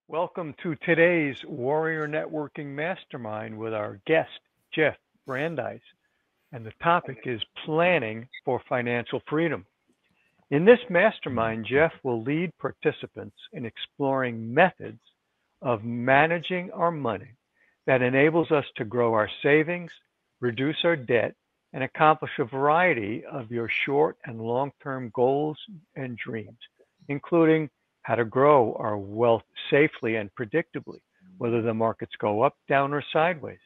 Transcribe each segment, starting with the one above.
Welcome to today's Warrior Networking Mastermind with our guest, Jeff Brandeis. And the topic is planning for financial freedom. In this mastermind, Jeff will lead participants in exploring methods of managing our money that enables us to grow our savings, reduce our debt, and accomplish a variety of your short and long term goals and dreams, including how to grow our wealth safely and predictably, whether the markets go up, down, or sideways,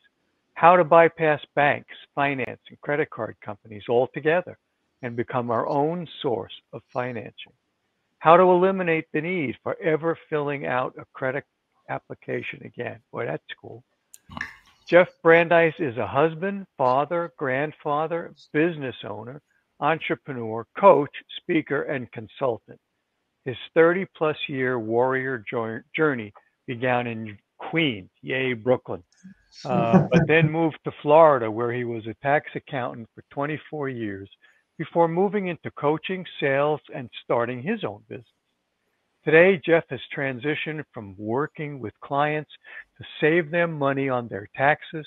how to bypass banks, finance, and credit card companies altogether and become our own source of financing, how to eliminate the need for ever filling out a credit application again. Boy, that's cool. Jeff Brandeis is a husband, father, grandfather, business owner, entrepreneur, coach, speaker, and consultant. His 30-plus year warrior journey began in Queens, yay, Brooklyn, but then moved to Florida, where he was a tax accountant for 24 years before moving into coaching, sales, and starting his own business. Today, Jeff has transitioned from working with clients to save them money on their taxes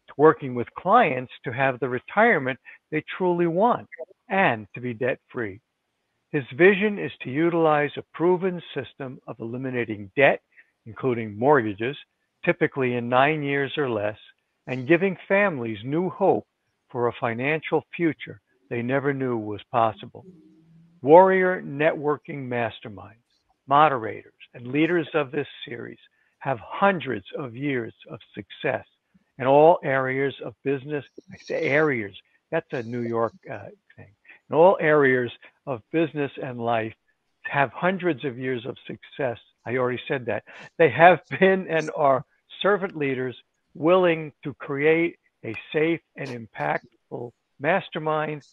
to working with clients to have the retirement they truly want and to be debt free. His vision is to utilize a proven system of eliminating debt, including mortgages, typically in 9 years or less, and giving families new hope for a financial future they never knew was possible. Warrior Networking Masterminds, moderators, and leaders of this series have hundreds of years of success in all areas of business. I say areas, that's a New York thing. In all areas of business and life, have hundreds of years of success. I already said that. They have been and are servant leaders willing to create a safe and impactful mastermind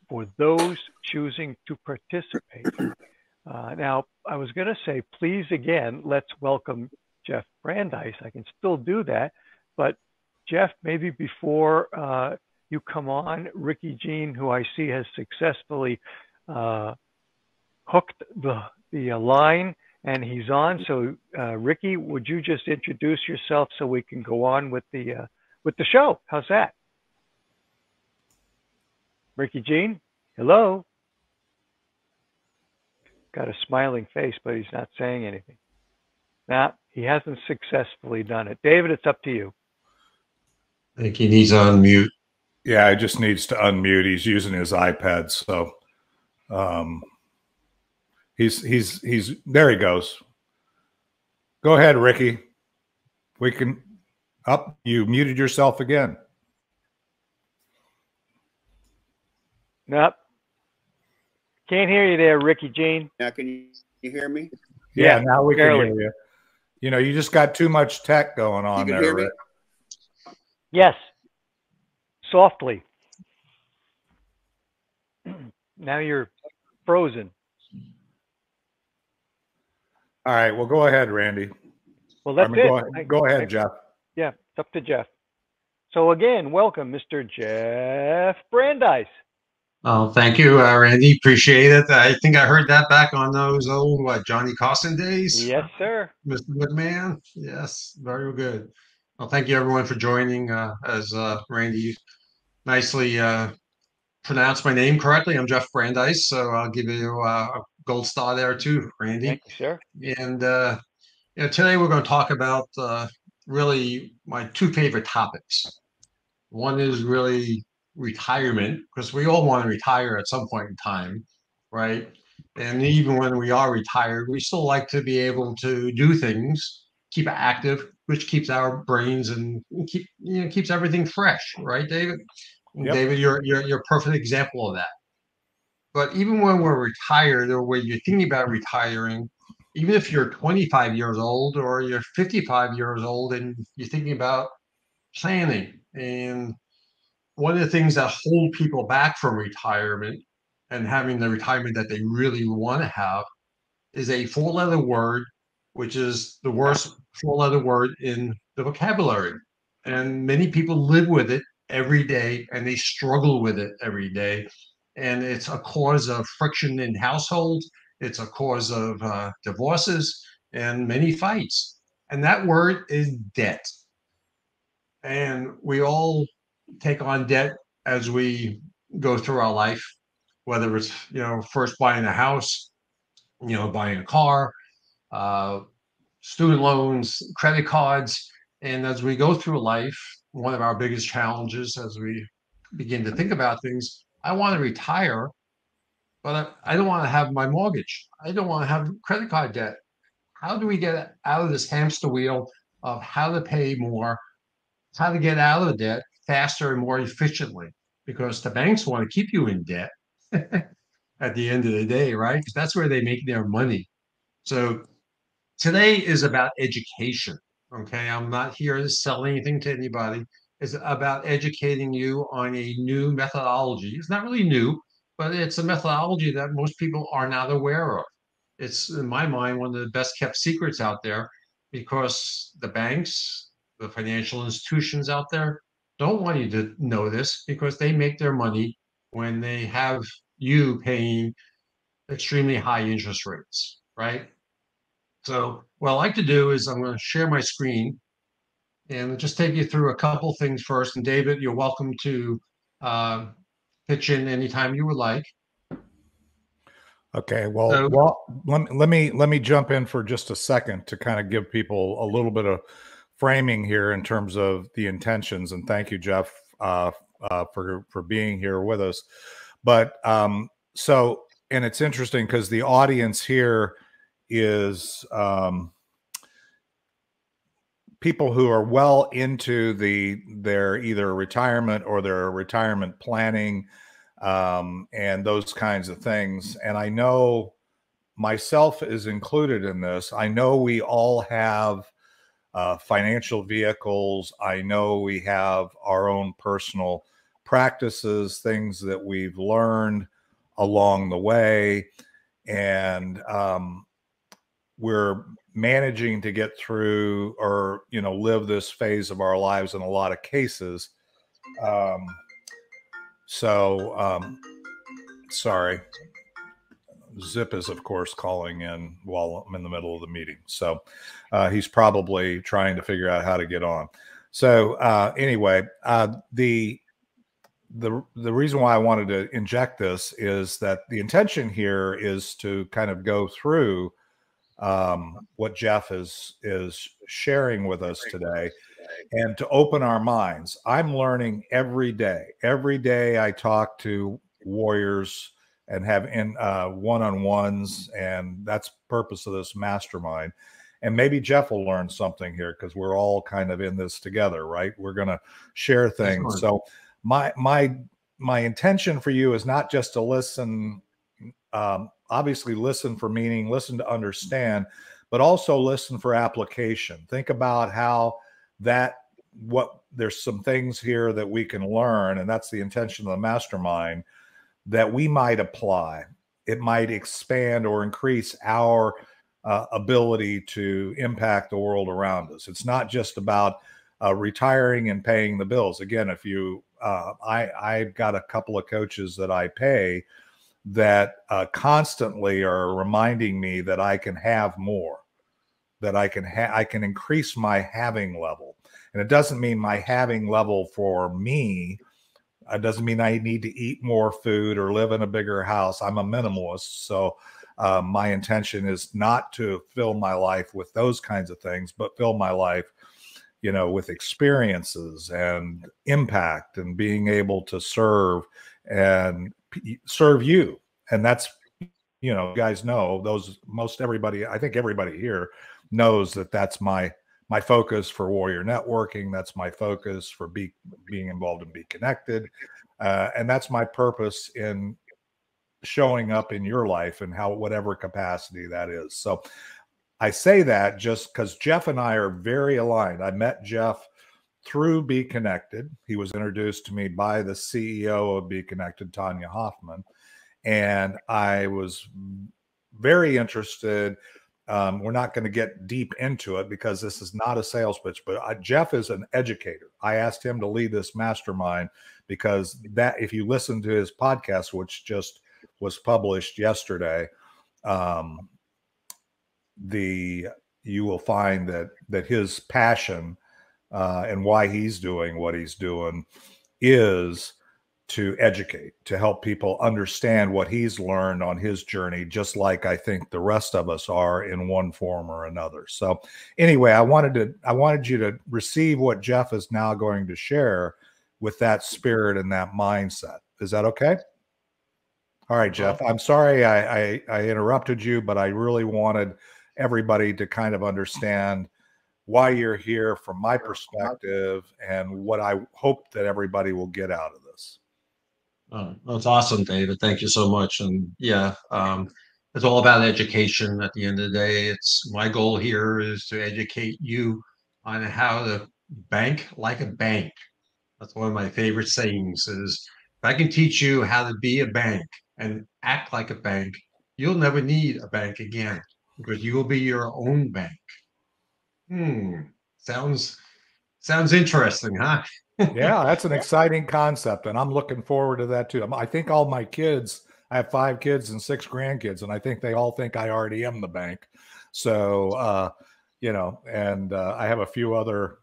for those choosing to participate. Now, I was going to say, please again, let's welcome Jeff Brandeis. I can still do that, but Jeff, maybe before you come on, Ricky Jean, who I see has successfully hooked the line, and he's on. So, Ricky, would you just introduce yourself so we can go on with the show? How's that? Ricky Jean, hello. Got a smiling face, but he's not saying anything. Nah, he hasn't successfully done it. David, it's up to you. I think he needs to unmute. Yeah, he just needs to unmute. He's using his iPad, so he's there. He goes. Go ahead, Ricky. We can up. You muted yourself again. Nope. Can't hear you there, Ricky Jean. Now, can you hear me? Yeah, now we can hear you. You know, you just got too much tech going on You can there, hear me? Rick. Yes. Softly. Now you're frozen. All right. Well, go ahead, Randy. Well, that's it. Go ahead, Jeff. Yeah, it's up to Jeff. So again, welcome, Mr. Jeff Brandeis. Oh, thank you, Randy. Appreciate it. I think I heard that back on those old, Johnny Carson days? Yes, sir. Mr. Woodman. Yes, very good. Well, thank you, everyone, for joining. As Randy nicely pronounced my name correctly, I'm Jeff Brandeis, so I'll give you a gold star there too, Randy. Thank you, sir. And today we're going to talk about really my two favorite topics. One is really retirement, because we all want to retire at some point in time, right? And even when we are retired, we still like to be able to do things, keep active, which keeps our brains and keeps everything fresh, right, David? Yep. David, you're a perfect example of that. But even when we're retired, or when you're thinking about retiring, even if you're 25 years old or you're 55 years old and you're thinking about planning, and one of the things that hold people back from retirement and having the retirement that they really want to have is a four-letter word, which is the worst four-letter word in the vocabulary. And many people live with it every day, and they struggle with it every day. And it's a cause of friction in households. It's a cause of divorces and many fights. And that word is debt. And we all take on debt as we go through our life, whether it's, first buying a house, buying a car, uh, student loans, credit cards. And as we go through life, one of our biggest challenges as we begin to think about things, I want to retire, but I don't want to have my mortgage. I don't want to have credit card debt. How do we get out of this hamster wheel of how to pay more, how to get out of debt faster and more efficiently? Because the banks want to keep you in debt at the end of the day, right? Because that's where they make their money. So today is about education. Okay. I'm not here to sell anything to anybody. It's about educating you on a new methodology. It's not really new, but it's a methodology that most people are not aware of. It's, in my mind, one of the best kept secrets out there because the banks, the financial institutions out there don't want you to know this because they make their money when they have you paying extremely high interest rates, right? So what I like to do is I'm going to share my screen and just take you through a couple things first. And David, you're welcome to uh, pitch in anytime you would like. Okay, well, So, let me jump in for just a second to kind of give people a little bit of framing here in terms of the intentions. And thank you, Jeff, for being here with us. But so, and it's interesting because the audience here is people who are well into their either retirement or their retirement planning, and those kinds of things. And I know myself is included in this. I know we all have financial vehicles. I know we have our own personal practices, things that we've learned along the way. And we're managing to get through or, live this phase of our lives in a lot of cases. Sorry. Zip is, of course, calling in while I'm in the middle of the meeting. So he's probably trying to figure out how to get on. So anyway, the reason why I wanted to inject this is that the intention here is to kind of go through what Jeff is sharing with us today and to open our minds. I'm learning every day. Every day I talk to warriors and have in one-on-ones, and that's the purpose of this mastermind. And maybe Jeff will learn something here because we're all kind of in this together, right? We're going to share things. So my intention for you is not just to listen, obviously listen for meaning, listen to understand, but also listen for application. Think about how there's some things here that we can learn, and that's the intention of the mastermind, that we might apply. It might expand or increase our ability to impact the world around us. It's not just about retiring and paying the bills. Again, if you, I've got a couple of coaches that I pay that constantly are reminding me that I can have more, that I can increase my having level. And it doesn't mean my having level for me. It doesn't mean I need to eat more food or live in a bigger house. I'm a minimalist. So my intention is not to fill my life with those kinds of things, but fill my life, with experiences and impact and being able to serve you. And that's, you guys know I think everybody here knows that that's my focus for Warrior Networking. That's my focus for being involved in Be Connected. And that's my purpose in showing up in your life in whatever capacity that is. So I say that just because Jeff and I are very aligned. I met Jeff through Be Connected. He was introduced to me by the CEO of Be Connected, Tanya Hoffman. And I was very interested. We're not going to get deep into it because this is not a sales pitch, but Jeff is an educator. I asked him to lead this mastermind because if you listen to his podcast, which just was published yesterday, you will find that his passion and why he's doing what he's doing is to educate, to help people understand what he's learned on his journey, just like I think the rest of us are in one form or another. So anyway, I wanted you to receive what Jeff is now going to share with that spirit and that mindset. Is that okay? All right, Jeff, I'm sorry I interrupted you, but I really wanted everybody to kind of understand why you're here from my perspective and what I hope that everybody will get out of this. That's awesome, David. Thank you so much. And yeah, it's all about education at the end of the day. It's my goal here is to educate you on how to bank like a bank. That's one of my favorite sayings is if I can teach you how to be a bank and act like a bank, you'll never need a bank again because you will be your own bank. Sounds interesting, huh? Yeah, that's an exciting concept, and I'm looking forward to that too. I think all my kids, I have 5 kids and 6 grandkids, and I think they all think I already am the bank. So, and I have a few other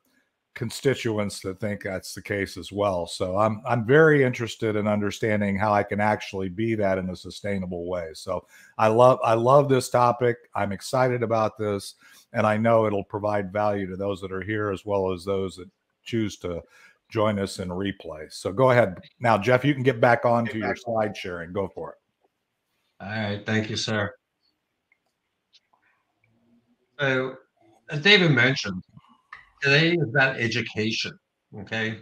constituents that think that's the case as well. So I'm very interested in understanding how I can actually be that in a sustainable way. So I love this topic. I'm excited about this, and I know it'll provide value to those that are here as well as those that choose to join us in replay. So go ahead now, Jeff. You can get back onto your slide sharing. Go for it. All right, thank you, sir. So, as David mentioned, today is about education. Okay,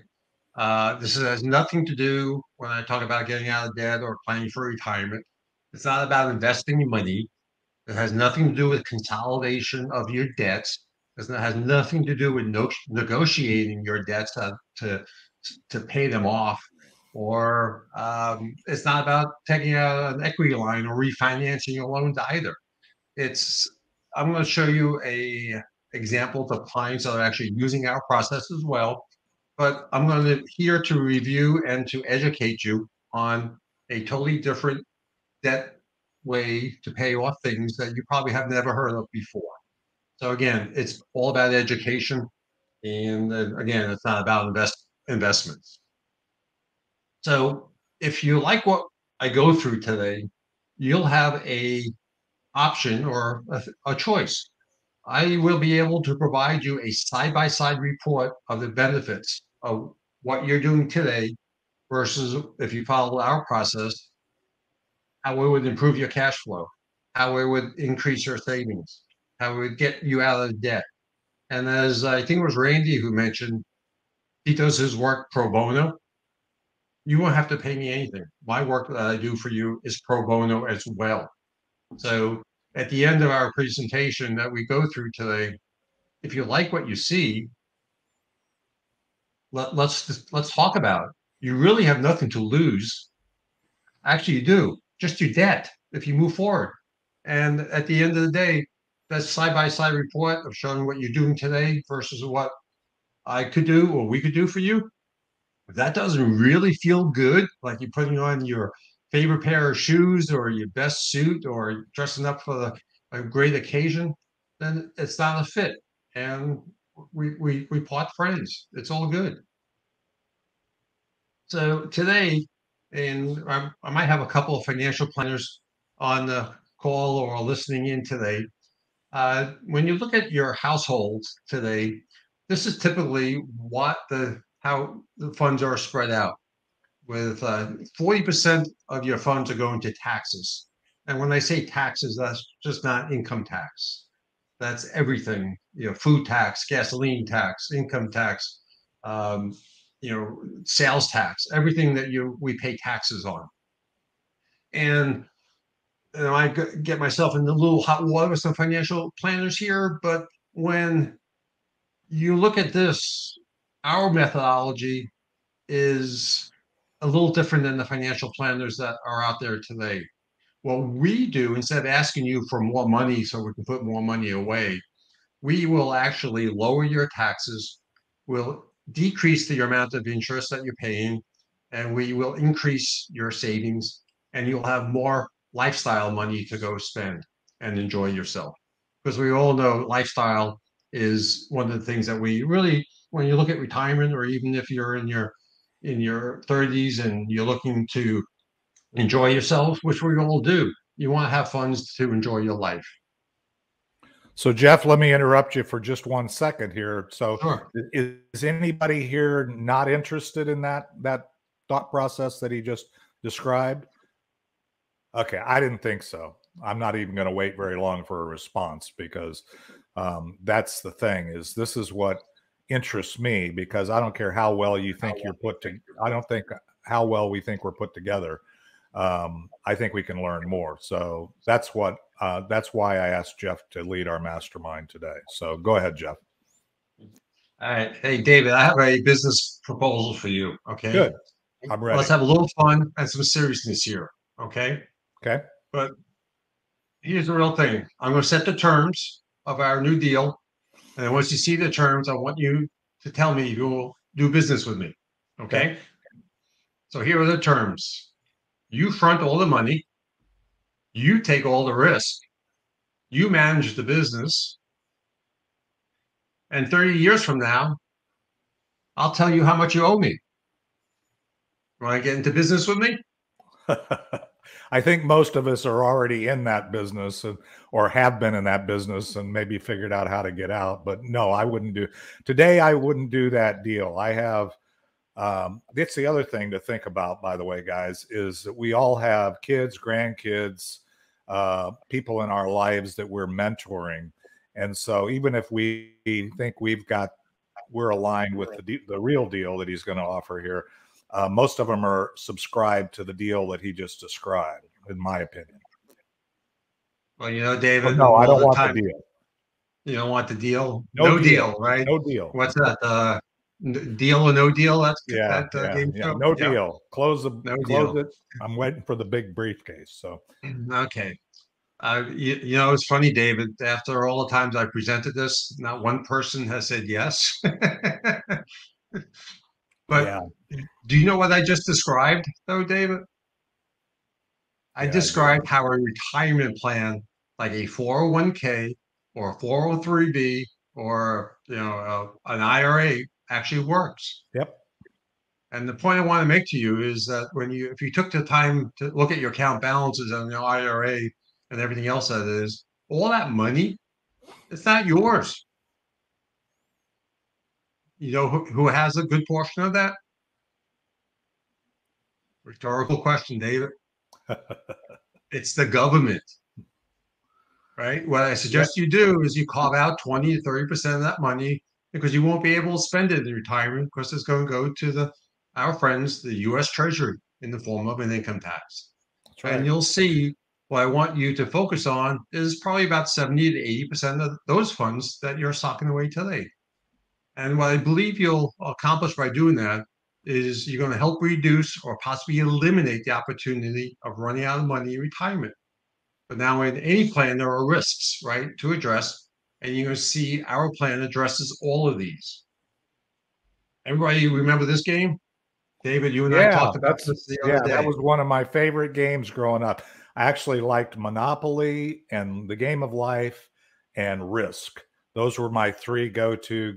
this has nothing to do when I talk about getting out of debt or planning for retirement. It's not about investing your money. It has nothing to do with consolidation of your debts. It has nothing to do with negotiating your debts to pay them off. Or it's not about taking out an equity line or refinancing your loans either. It's I'm going to show you a examples of clients that are actually using our process as well. But I'm going to here to review and to educate you on a totally different debt way to pay off things that you probably have never heard of before. So again, it's all about education, and again, it's not about investments. So if you like what I go through today, you'll have a option or a choice. I will be able to provide you a side-by-side report of the benefits of what you're doing today versus if you follow our process, how it would improve your cash flow, how it would increase your savings, how it would get you out of debt. And as I think it was Randy who mentioned, he does his work pro bono. You won't have to pay me anything. My work that I do for you is pro bono as well. So at the end of our presentation that we go through today, if you like what you see, let's talk about it. You really have nothing to lose. Actually, you do. Just your debt if you move forward. And at the end of the day, that side-by-side report of showing what you're doing today versus what I could do or we could do for you, if that doesn't really feel good, like you're putting on your favorite pair of shoes or your best suit or dressing up for a great occasion, then it's not a fit. And we part friends. It's all good. So today, and I might have a couple of financial planners on the call or listening in today. When you look at your households today, this is typically how the funds are spread out. With 40% of your funds are going to taxes, and when I say taxes, that's just not income tax. That's everything. Food tax, gasoline tax, income tax, um, sales tax, everything that we pay taxes on. And I get myself in a little hot water with some financial planners here, but when you look at this, our methodology is a little different than the financial planners that are out there today. What we do, instead of asking you for more money so we can put more money away, we will actually lower your taxes, we'll decrease the amount of interest that you're paying, and we will increase your savings, and you'll have more lifestyle money to go spend and enjoy yourself. because we all know lifestyle is one of the things that we really, when you look at retirement, or even if you're in your 30s and you're looking to enjoy yourself, which we all do, you want to have funds to enjoy your life. So, Jeff, let me interrupt you for just 1 second here. So, Sure. is anybody here not interested in that thought process that he just described? Okay, I didn't think so. I'm not even going to wait very long for a response, because that's the thing, is this is what interests me, because I don't care how well you think you're put to, I don't think how well we think we're put together. I think we can learn more. So that's why I asked Jeff to lead our mastermind today. So go ahead, Jeff. All right. Hey, David, I have a business proposal for you. Okay. Good. I'm ready. Let's have a little fun and some seriousness here. Okay. Okay. But here's the real thing. I'm going to set the terms of our new deal. And then once you see the terms, I want you to tell me if you will do business with me. Okay. So here are the terms. You front all the money. You take all the risk. You manage the business. And 30 years from now, I'll tell you how much you owe me. Want to get into business with me? I think most of us are already in that business, or have been in that business, and maybe figured out how to get out. But no, I wouldn't do today. I wouldn't do that deal. I have. It's the other thing to think about, by the way, guys, is that we all have kids, grandkids, people in our lives that we're mentoring. And so even if we think we're aligned with the real deal that he's going to offer here, most of them are subscribed to the deal that he just described, in my opinion. Well, you know, David. Oh, no, I don't want the deal. You don't want the deal? No deal, right? No deal. What's that? Deal or no deal? That's game show. No deal. Close it. I'm waiting for the big briefcase. So okay. You know, it's funny, David. After all the times I presented this, not one person has said yes. But do you know what I just described, though, David? I described how a retirement plan, like a 401k or a 403b or an IRA, actually works. Yep. And the point I want to make to you is that if you took the time to look at your account balances on your IRA and everything else that is, all that money, it's not yours. You know who has a good portion of that? Rhetorical question, David. It's the government, right? What I suggest you do is you carve out 20 to 30% of that money, because you won't be able to spend it in retirement, because it's going to go to our friends, the U.S. Treasury, in the form of an income tax. That's right. And you'll see what I want you to focus on is probably about 70 to 80% of those funds that you're socking away today. And what I believe you'll accomplish by doing that is you're going to help reduce or possibly eliminate the opportunity of running out of money in retirement. But now in any plan, there are risks, right, to address. And you're going to see our plan addresses all of these. Everybody remember this game? David, you and I talked about this the other day. That was one of my favorite games growing up. I actually liked Monopoly and the Game of Life and Risk. Those were my three go-to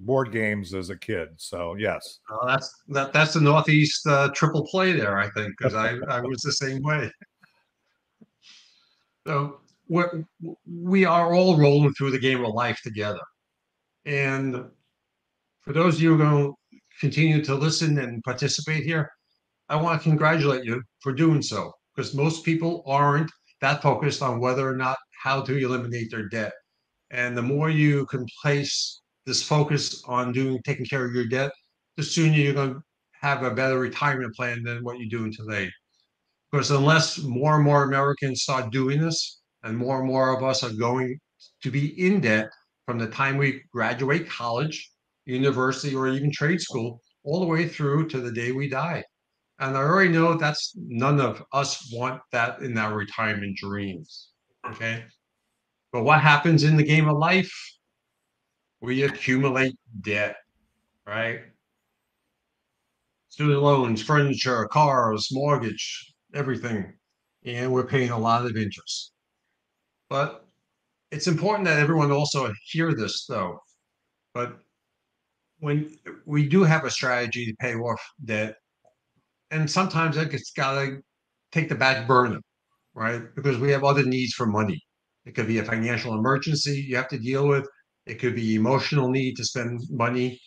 board games as a kid. So yes, that's the Northeast triple play there, I think, because I was the same way. So we are all rolling through the game of life together, and for those of you who are going to continue to listen and participate here, I want to congratulate you for doing so, because most people aren't that focused on whether or not how to eliminate their debt. And the more you can place this focus on taking care of your debt, the sooner you're going to have a better retirement plan than what you're doing today. Because unless more and more Americans start doing this, and more of us are going to be in debt from the time we graduate college, university, or even trade school, all the way through to the day we die. And I already know that's none of us want that in our retirement dreams. Okay. But what happens in the game of life? We accumulate debt, right? Student loans, furniture, cars, mortgage, everything. And we're paying a lot of interest. But it's important that everyone also hear this though. But when we do have a strategy to pay off debt, and sometimes it's got to take the back burner, right? Because we have other needs for money. It could be a financial emergency you have to deal with. It could be emotional need to spend money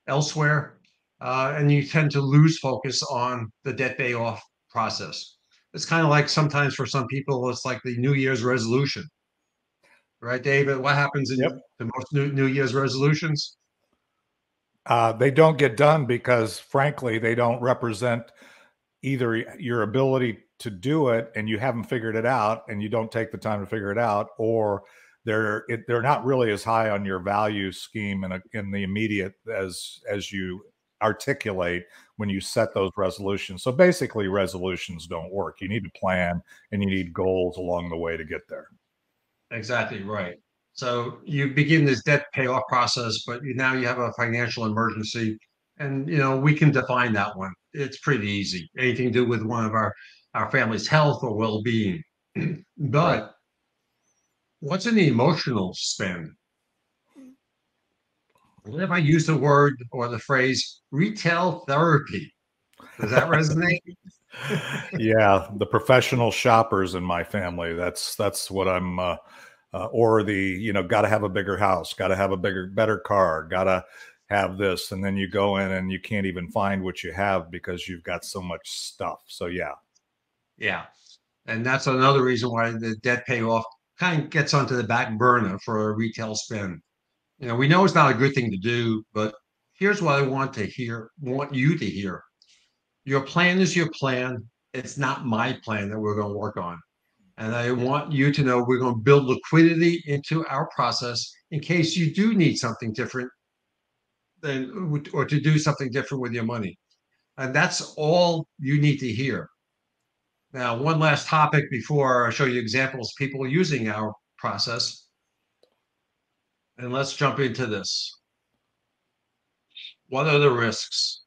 elsewhere. And you tend to lose focus on the debt payoff process. It's kind of like sometimes for some people, it's like the New Year's resolution, right, David? What happens in Yep. the most New Year's resolutions? They don't get done because, frankly, they don't represent either your ability to do it and you haven't figured it out and you don't take the time to figure it out, or they're not really as high on your value scheme in the immediate as you articulate when you set those resolutions. So basically, resolutions don't work. You need to plan and you need goals along the way to get there. Exactly right. So you begin this debt payoff process, but now you have a financial emergency, and we can define that one. It's pretty easy. Anything to do with one of our family's health or well-being. Right. But what's an emotional spend? What if I use the word or the phrase retail therapy? Does that resonate? Yeah, the professional shoppers in my family. That's what I'm. Or got to have a bigger house, got to have a better car, got to have this, and then you go in and you can't even find what you have because you've got so much stuff. So yeah. And that's another reason why the debt payoff kind of gets onto the back burner for a retail spend. We know it's not a good thing to do, but here's what I want you to hear. Your plan is your plan. It's not my plan that we're going to work on. And I want you to know we're going to build liquidity into our process in case you do need something different or to do something different with your money. And that's all you need to hear. Now, one last topic before I show you examples of people using our process. And let's jump into this. What are the risks?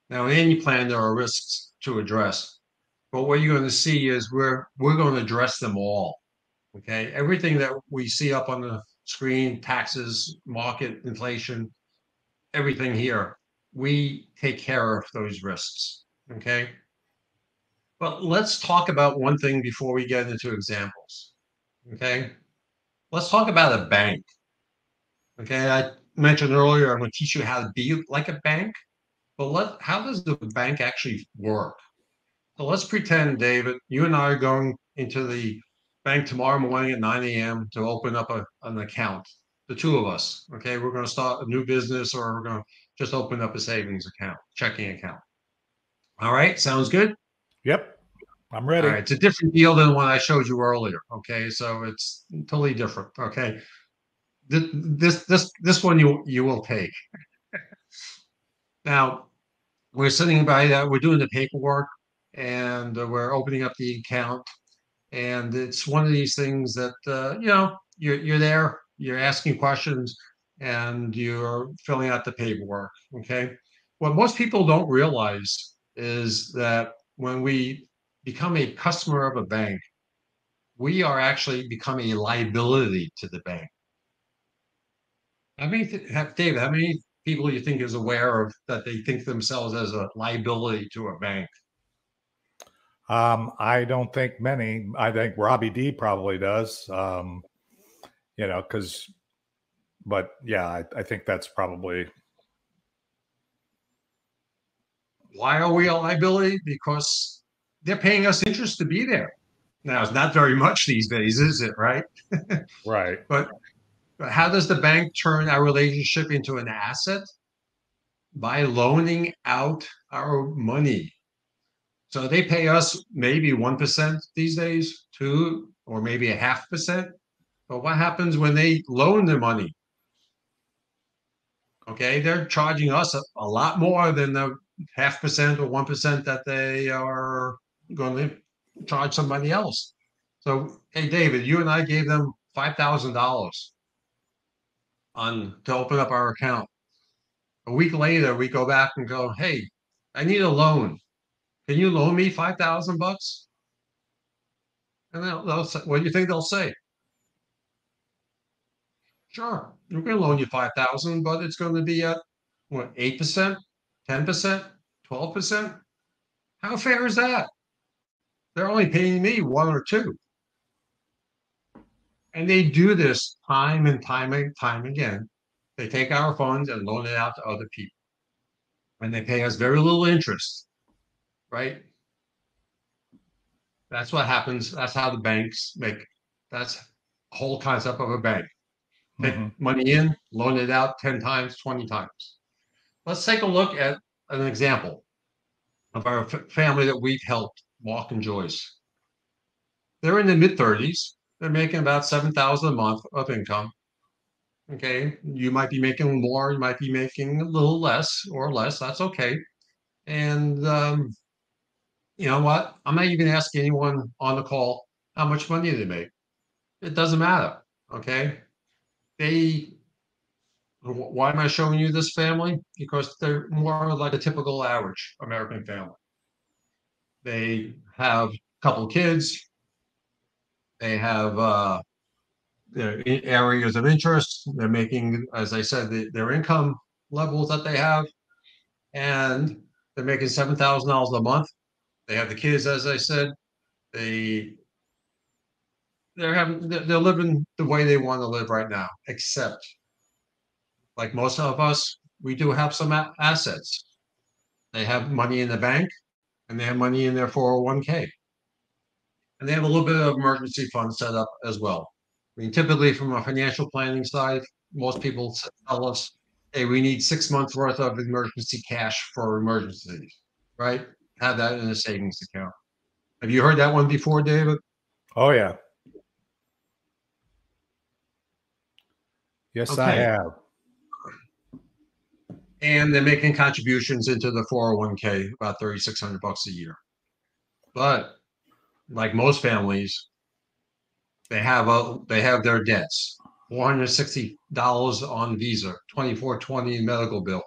Now, in any plan, there are risks to address. But what you're going to see is we're going to address them all. Okay. Everything that we see up on the screen, taxes, market, inflation, everything here, we take care of those risks. Okay. But let's talk about one thing before we get into examples. Okay. Let's talk about a bank. Okay. I mentioned earlier, I'm going to teach you how to be like a bank. But how does the bank actually work? So let's pretend, David, you and I are going into the bank tomorrow morning at 9 a.m. to open up an account. The two of us. Okay. We're going to start a new business or we're going to just open up a savings account, checking account. All right. Sounds good. Yep. I'm All ready. right. It's a different deal than what I showed you earlier. Okay. So it's totally different. Okay. This one you will take. Now, we're sitting by that, we're doing the paperwork and we're opening up the account. And it's one of these things that, you're there, you're asking questions and you're filling out the paperwork. Okay. What most people don't realize is that when we become a customer of a bank, we are actually becoming a liability to the bank. David, how many people you think is aware of that they think themselves as a liability to a bank? I don't think many. I think Robbie D probably does. But yeah, I think that's probably. Why are we a liability? Because they're paying us interest to be there. Now, it's not very much these days, is it? Right. Right. But how does the bank turn our relationship into an asset? By loaning out our money. So they pay us maybe 1% these days, 2 or maybe 0.5%. But what happens when they loan the money? Okay, they're charging us a lot more than the 0.5% or 1% that they are going to charge somebody else. So, hey, David, you and I gave them $5,000 to open up our account. A week later, we go back and go, hey, I need a loan. Can you loan me $5,000? And they'll say, what do you think they'll say? Sure, we're going to loan you 5,000, but it's going to be at what, 8%, 10%, 12%? How fair is that? They're only paying me 1 or 2. And they do this time and time and time again. They take our funds and loan it out to other people. And they pay us very little interest, right? That's what happens. That's how the banks make. That's the whole concept of a bank. Take money in, loan it out 10 times, 20 times. Let's take a look at an example of our family that we've helped, Walk and Joyce. They're in the mid-30s. They're making about 7,000 a month of income. Okay, you might be making more, you might be making a little less or less. That's okay. And you know what? I'm not even asking anyone on the call how much money they make. It doesn't matter. Okay, they. Why am I showing you this family? Because they're more like a typical average American family. They have a couple of kids. They have their areas of interest. They're making, as I said, their income levels that they have, and they're making $7,000 a month. They have the kids, as I said. They they're living the way they want to live right now. Except, like most of us, we do have some assets. They have money in the bank, and they have money in their 401k, and they have a little bit of emergency fund set up as well. I mean, typically from a financial planning side, most people tell us, hey, we need 6 months worth of emergency cash for emergencies, right? Have that in a savings account. Have you heard that one before, David? Oh, yeah. Yes, I Okay. have. And they're making contributions into the 401k, about $3,600 a year. But like most families, they have their debts. $460 on Visa, 2420 medical bill.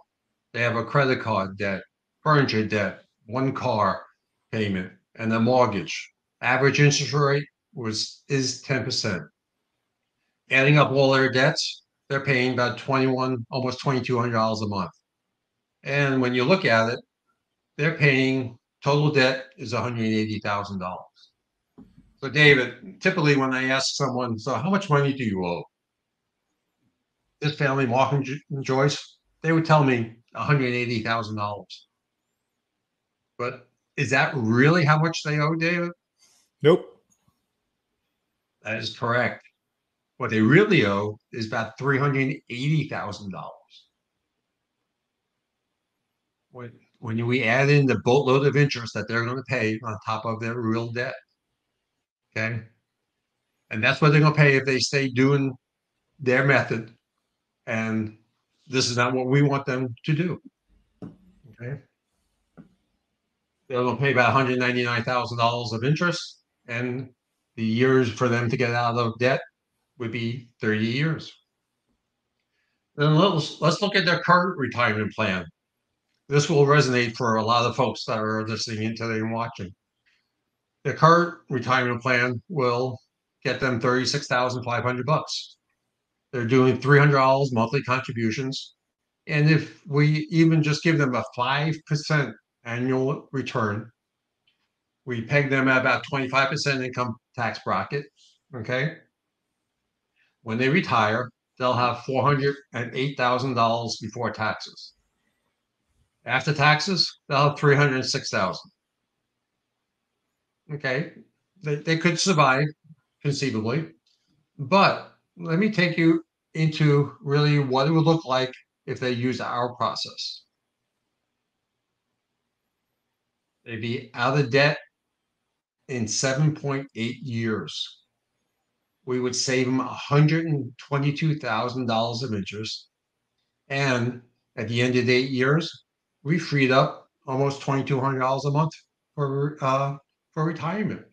They have a credit card debt, furniture debt, one car payment, and a mortgage. Average interest rate is 10%. Adding up all their debts, they're paying about almost $2,200 a month. And when you look at it, they're paying total debt is $180,000. So, David, typically when I ask someone, so how much money do you owe? This family, Mark and Joyce, they would tell me $180,000. But is that really how much they owe, David? Nope. That is correct. What they really owe is about $380,000. When we add in the boatload of interest that they're going to pay on top of their real debt, okay? And that's what they're going to pay if they stay doing their method. And this is not what we want them to do, okay? They're going to pay about $199,000 of interest, and the years for them to get out of debt would be 30 years. Then let's look at their current retirement plan. This will resonate for a lot of folks that are listening in today and watching. The current retirement plan will get them $36,500. They're doing $300 monthly contributions. And if we even just give them a 5% annual return, we peg them at about 25% income tax bracket. Okay. When they retire, they'll have $408,000 before taxes. After taxes, they'll have $306,000. Okay. They could survive conceivably, but let me take you into really what it would look like if they use our process. They'd be out of debt in 7.8 years. We would save them $122,000 of interest. And at the end of the 8 years, we freed up almost $2,200 a month for retirement.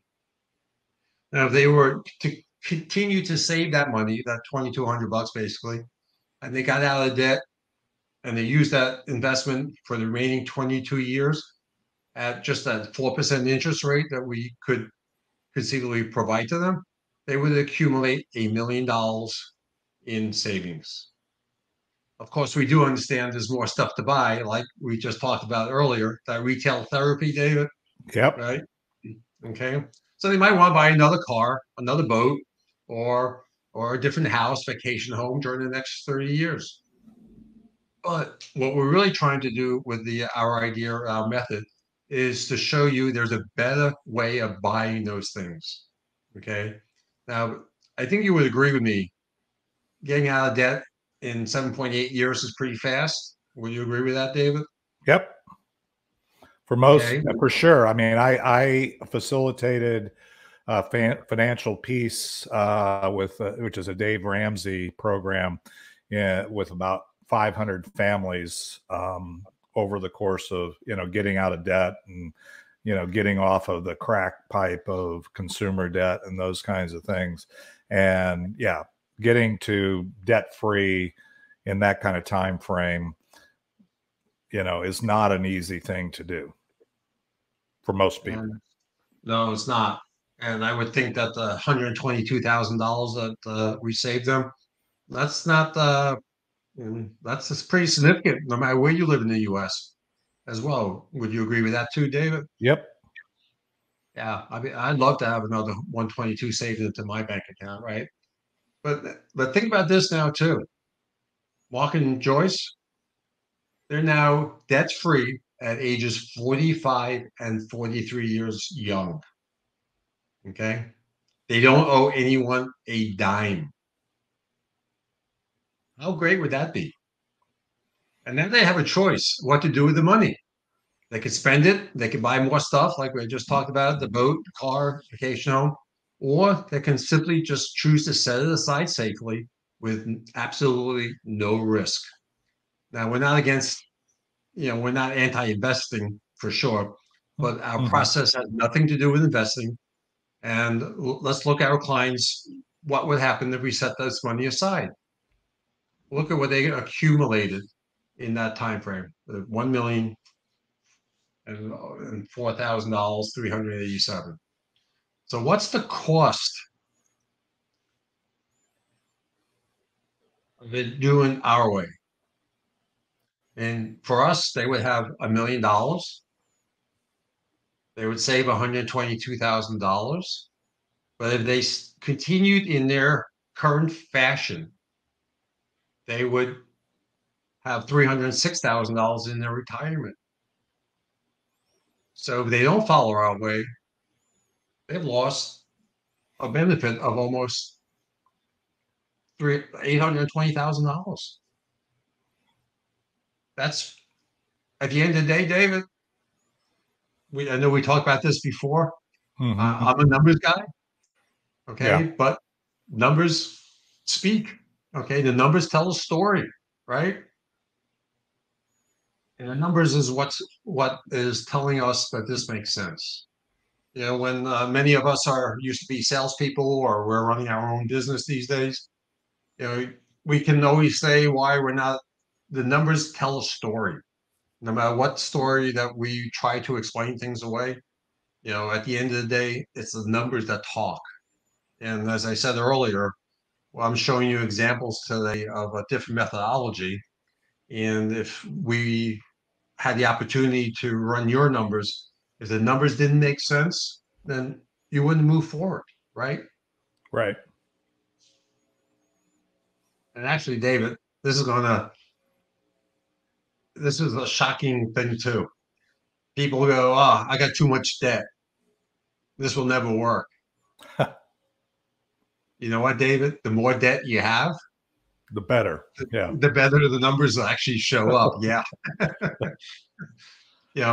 Now, if they were to continue to save that money, that $2,200 basically, and they got out of debt and they used that investment for the remaining 22 years at just that 4% interest rate that we could conceivably provide to them, they would accumulate $1 million in savings. Of course, we do understand there's more stuff to buy, like we just talked about earlier, that retail therapy, David, Yep. right? Okay. So they might want to buy another car, another boat, or a different house, vacation home during the next 30 years. But what we're really trying to do with our idea, our method, is to show you there's a better way of buying those things. Okay. Now, I think you would agree with me. Getting out of debt in 7.8 years is pretty fast. Would you agree with that, David? Yep. For most, Okay. for sure. I mean, I facilitated financial peace with which is a Dave Ramsey program, with about 500 families over the course of getting out of debt and getting off of the crack pipe of consumer debt and those kinds of things, and yeah, getting to debt free in that kind of time frame, is not an easy thing to do for most people. And no, it's not. And I would think that the $122,000 that we saved them, that's not that's just pretty significant, no matter where you live in the U.S. as well. Would you agree with that too, David? Yep. Yeah, I mean, I'd love to have another 122 saved into my bank account, right? But think about this now too. Mark and Joyce, they're now debt free at ages 45 and 43 years young. Okay. They don't owe anyone a dime. How great would that be? And then they have a choice what to do with the money. They could spend it, they could buy more stuff like we just talked about, the boat, the car, vacation home, or they can simply just choose to set it aside safely with absolutely no risk. Now, we're not against, we're not anti-investing for sure, but our process has nothing to do with investing. And let's look at our clients. What would happen if we set this money aside? Look at what they accumulated in that time frame: $1 million and $4,000, 387. So what's the cost of it doing our way? And for us, they would have $1 million. They would save $122,000. But if they continued in their current fashion, they would have $306,000 in their retirement. So if they don't follow our way, they've lost a benefit of almost $820,000. That's, at the end of the day, David. I know we talked about this before. I'm a numbers guy, okay, Yeah. but numbers speak. Okay, the numbers tell a story, right? And the numbers is what is telling us that this makes sense. When many of us used to be salespeople, or we're running our own business these days, we can always say why we're not. The numbers tell a story, no matter what story that we try to explain things away. At the end of the day, it's the numbers that talk. And as I said earlier, well, I'm showing you examples today of a different methodology. And if we had the opportunity to run your numbers, if the numbers didn't make sense, then you wouldn't move forward, right? Right. And actually, David, this is a shocking thing too. People go, "Oh, I got too much debt. This will never work." You know what, David? The more debt you have, The better. Yeah. the better the numbers will actually show up. Yeah.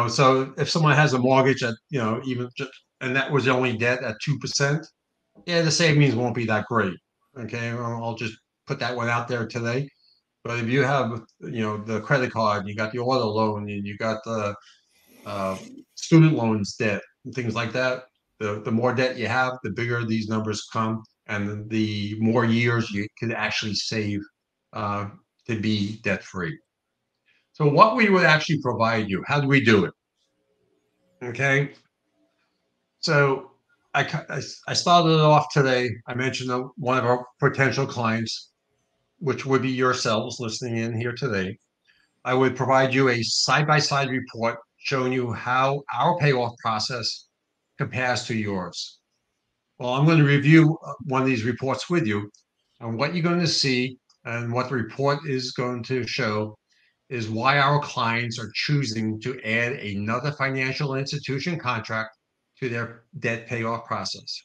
So if someone has a mortgage at, even just, and that was the only debt at 2%, yeah, the savings won't be that great. Okay. I'll just put that one out there today. But if you have, the credit card, you got the auto loan, and you got the student loans debt and things like that, the more debt you have, the bigger these numbers come, and the more years you can actually save to be debt free. So what we would actually provide you, how do we do it? Okay. So I started it off today. I mentioned one of our potential clients. which would be yourselves listening in here today, I would provide you a side-by-side report showing you how our payoff process compares to yours. Well, I'm going to review one of these reports with you, and what you're going to see and what the report is going to show is why our clients are choosing to add another financial institution contract to their debt payoff process.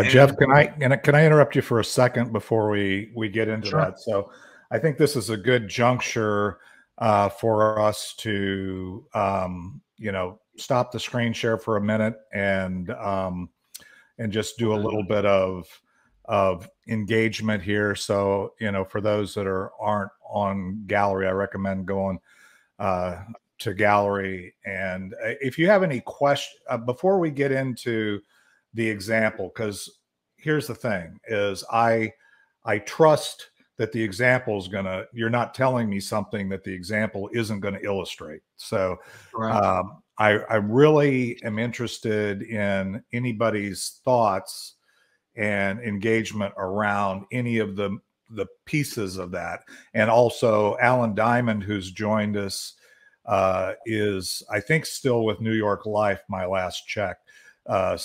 Jeff, can I interrupt you for a second before we get into Sure. that? So I think this is a good juncture for us to stop the screen share for a minute and just do a little bit of engagement here. So for those that aren't on gallery, I recommend going to gallery. And if you have any questions before we get into the example, because here's the thing is I trust that the example is you're not telling me something that the example isn't going to illustrate. So I really am interested in anybody's thoughts and engagement around any of the pieces of that. And also Alan Diamond, who's joined us, is I think still with New York Life, my last check. I'd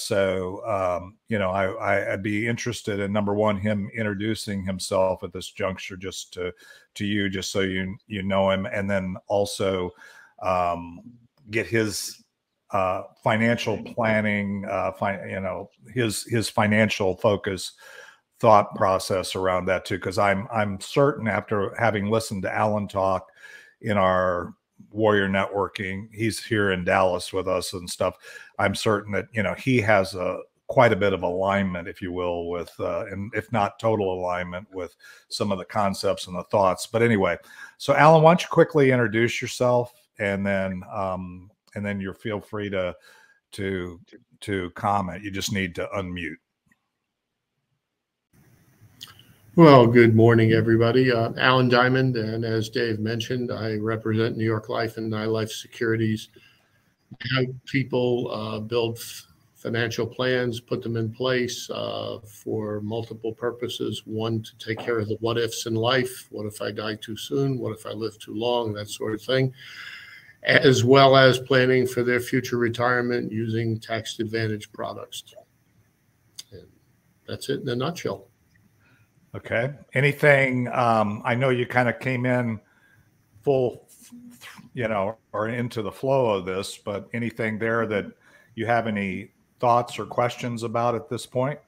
be interested in, number one, him introducing himself at this juncture just to you, just so you know him, and then also get his financial planning, his financial focus thought process around that too, because I'm certain, after having listened to Alan talk in our Warrior Networking, he's here in Dallas with us and stuff, I'm certain that he has quite a bit of alignment, if you will, with and if not total alignment with some of the concepts and the thoughts. But anyway, so Alan, why don't you quickly introduce yourself, and then you feel free to comment. You just need to unmute. Well, good morning, everybody. Alan Diamond, and as Dave mentioned, I represent New York Life and NyLife Securities. I help people build financial plans, put them in place for multiple purposes. One, to take care of the what ifs in life. What if I die too soon? What if I live too long? That sort of thing. As well as planning for their future retirement using tax advantage products. And that's it in a nutshell. Okay. Anything, I know you kind of came in full, or into the flow of this, but anything there that you have any thoughts or questions about at this point?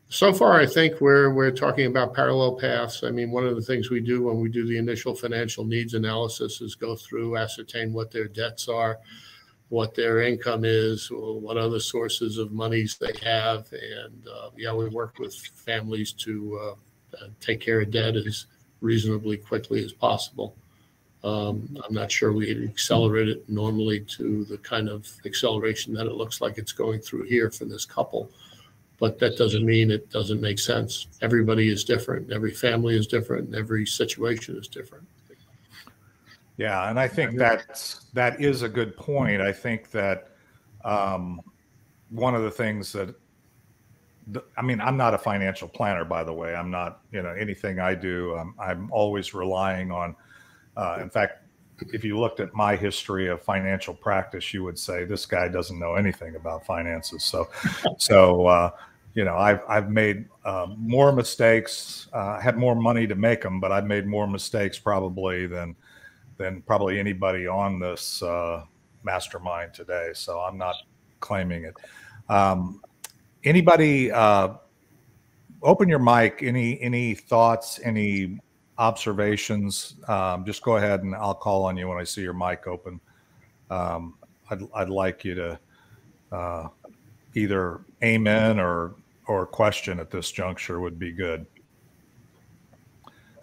So far, I think we're talking about parallel paths. I mean, one of the things we do when we do the initial financial needs analysis is go through, ascertain what their debts are, what their income is, what other sources of monies they have. And we work with families to take care of debt as reasonably quickly as possible. I'm not sure we accelerate it normally to the kind of acceleration that it looks like it's going through here for this couple, but that doesn't mean it doesn't make sense. Everybody is different. Every family is different. And every situation is different. Yeah, and I think that is a good point. I think that one of the things that I'm not a financial planner, by the way. I'm not, anything I do, I'm always relying on. In fact, if you looked at my history of financial practice, you would say this guy doesn't know anything about finances. I've made more mistakes, had more money to make them, but I've made more mistakes probably than probably anybody on this mastermind today. So I'm not claiming it. Anybody, open your mic. Any thoughts, any observations? Just go ahead and I'll call on you when I see your mic open. I'd like you to either amen or question at this juncture would be good.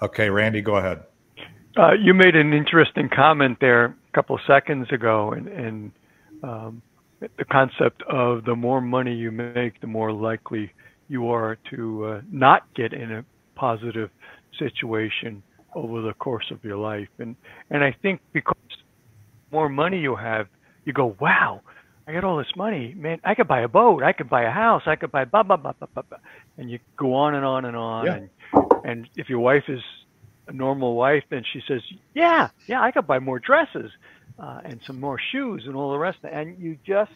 Okay, Randy, go ahead. You made an interesting comment there a couple of seconds ago, and the concept of the more money you make, the more likely you are to not get in a positive situation over the course of your life. And I think because more money you have, you go, wow, I got all this money, man. I could buy a boat. I could buy a house. I could buy blah, blah, blah, blah, blah, blah. And you go on and on and on. Yeah. And if your wife is a normal wife, then she says, yeah, I could buy more dresses and some more shoes and all the rest. And you just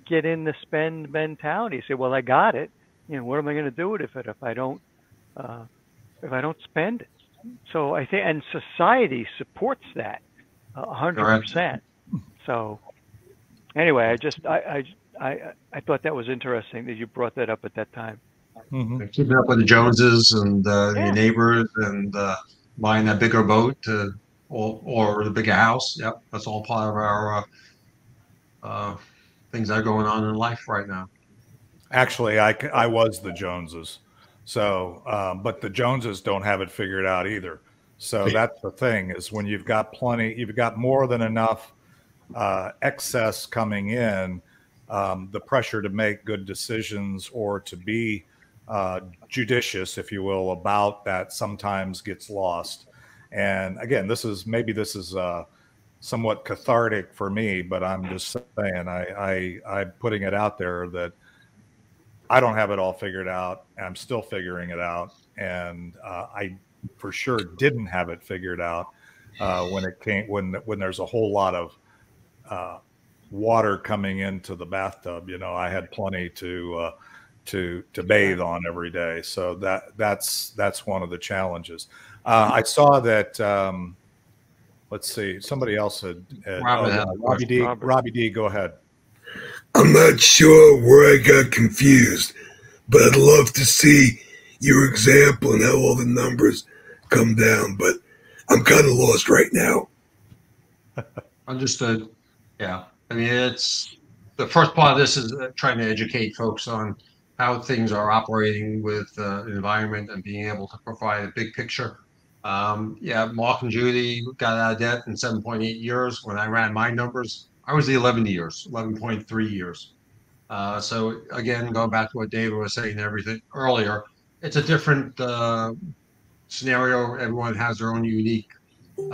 get in the spend mentality. You say, well, I got it. What am I going to do with it if I don't spend it? So I think, and society supports that 100%. So anyway, I thought that was interesting that you brought that up at that time. Mm-hmm. Keeping up with the Joneses and your neighbors and buying that bigger boat or the bigger house. Yep, that's all part of our things that are going on in life right now. Actually, I was the Joneses. So, but the Joneses don't have it figured out either. So that's the thing, is when you've got more than enough excess coming in, the pressure to make good decisions or to be judicious, if you will, about that sometimes gets lost. And again, this is somewhat cathartic for me, but I'm just saying, I'm putting it out there that I don't have it all figured out. I'm still figuring it out. And I for sure didn't have it figured out when there's a whole lot of water coming into the bathtub. I had plenty to bathe on every day. So that's one of the challenges. I saw that, let's see, somebody else had Robbie D, go ahead. I'm not sure where I got confused, but I'd love to see your example and how all the numbers come down, but I'm kind of lost right now. Understood. Yeah. I mean, it's the first part of this is trying to educate folks on how things are operating with the environment and being able to provide a big picture. Mark and Judy got out of debt in 7.8 years. When I ran my numbers, I was the 11.3 years. So again, going back to what David was saying earlier, it's a different scenario. Everyone has their own unique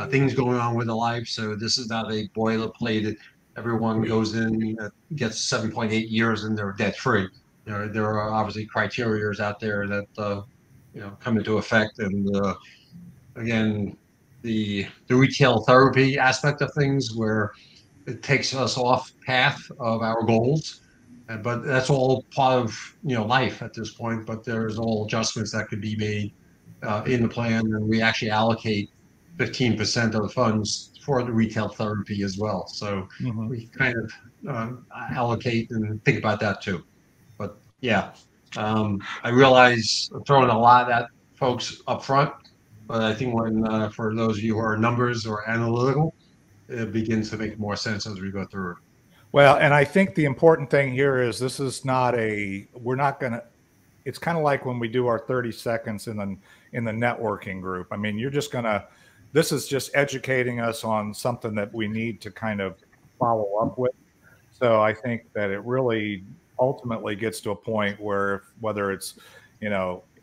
things going on with their life. So this is not a boilerplate. Everyone goes in, gets 7.8 years and they're debt free. There are obviously criteria out there that come into effect. And again, the retail therapy aspect of things, where it takes us off path of our goals, but that's all part of life at this point. But there's all adjustments that could be made in the plan, and we actually allocate 15% of the funds for the retail therapy as well. So we kind of allocate and think about that too. But yeah, I realize I'm throwing a lot at folks up front, but I think when for those of you who are numbers or analytical, it begins to make more sense as we go through. Well, and I think the important thing here is it's kind of like when we do our 30 seconds in the networking group. I mean, this is just educating us on something that we need to kind of follow up with. So I think that it really ultimately gets to a point where, whether it's,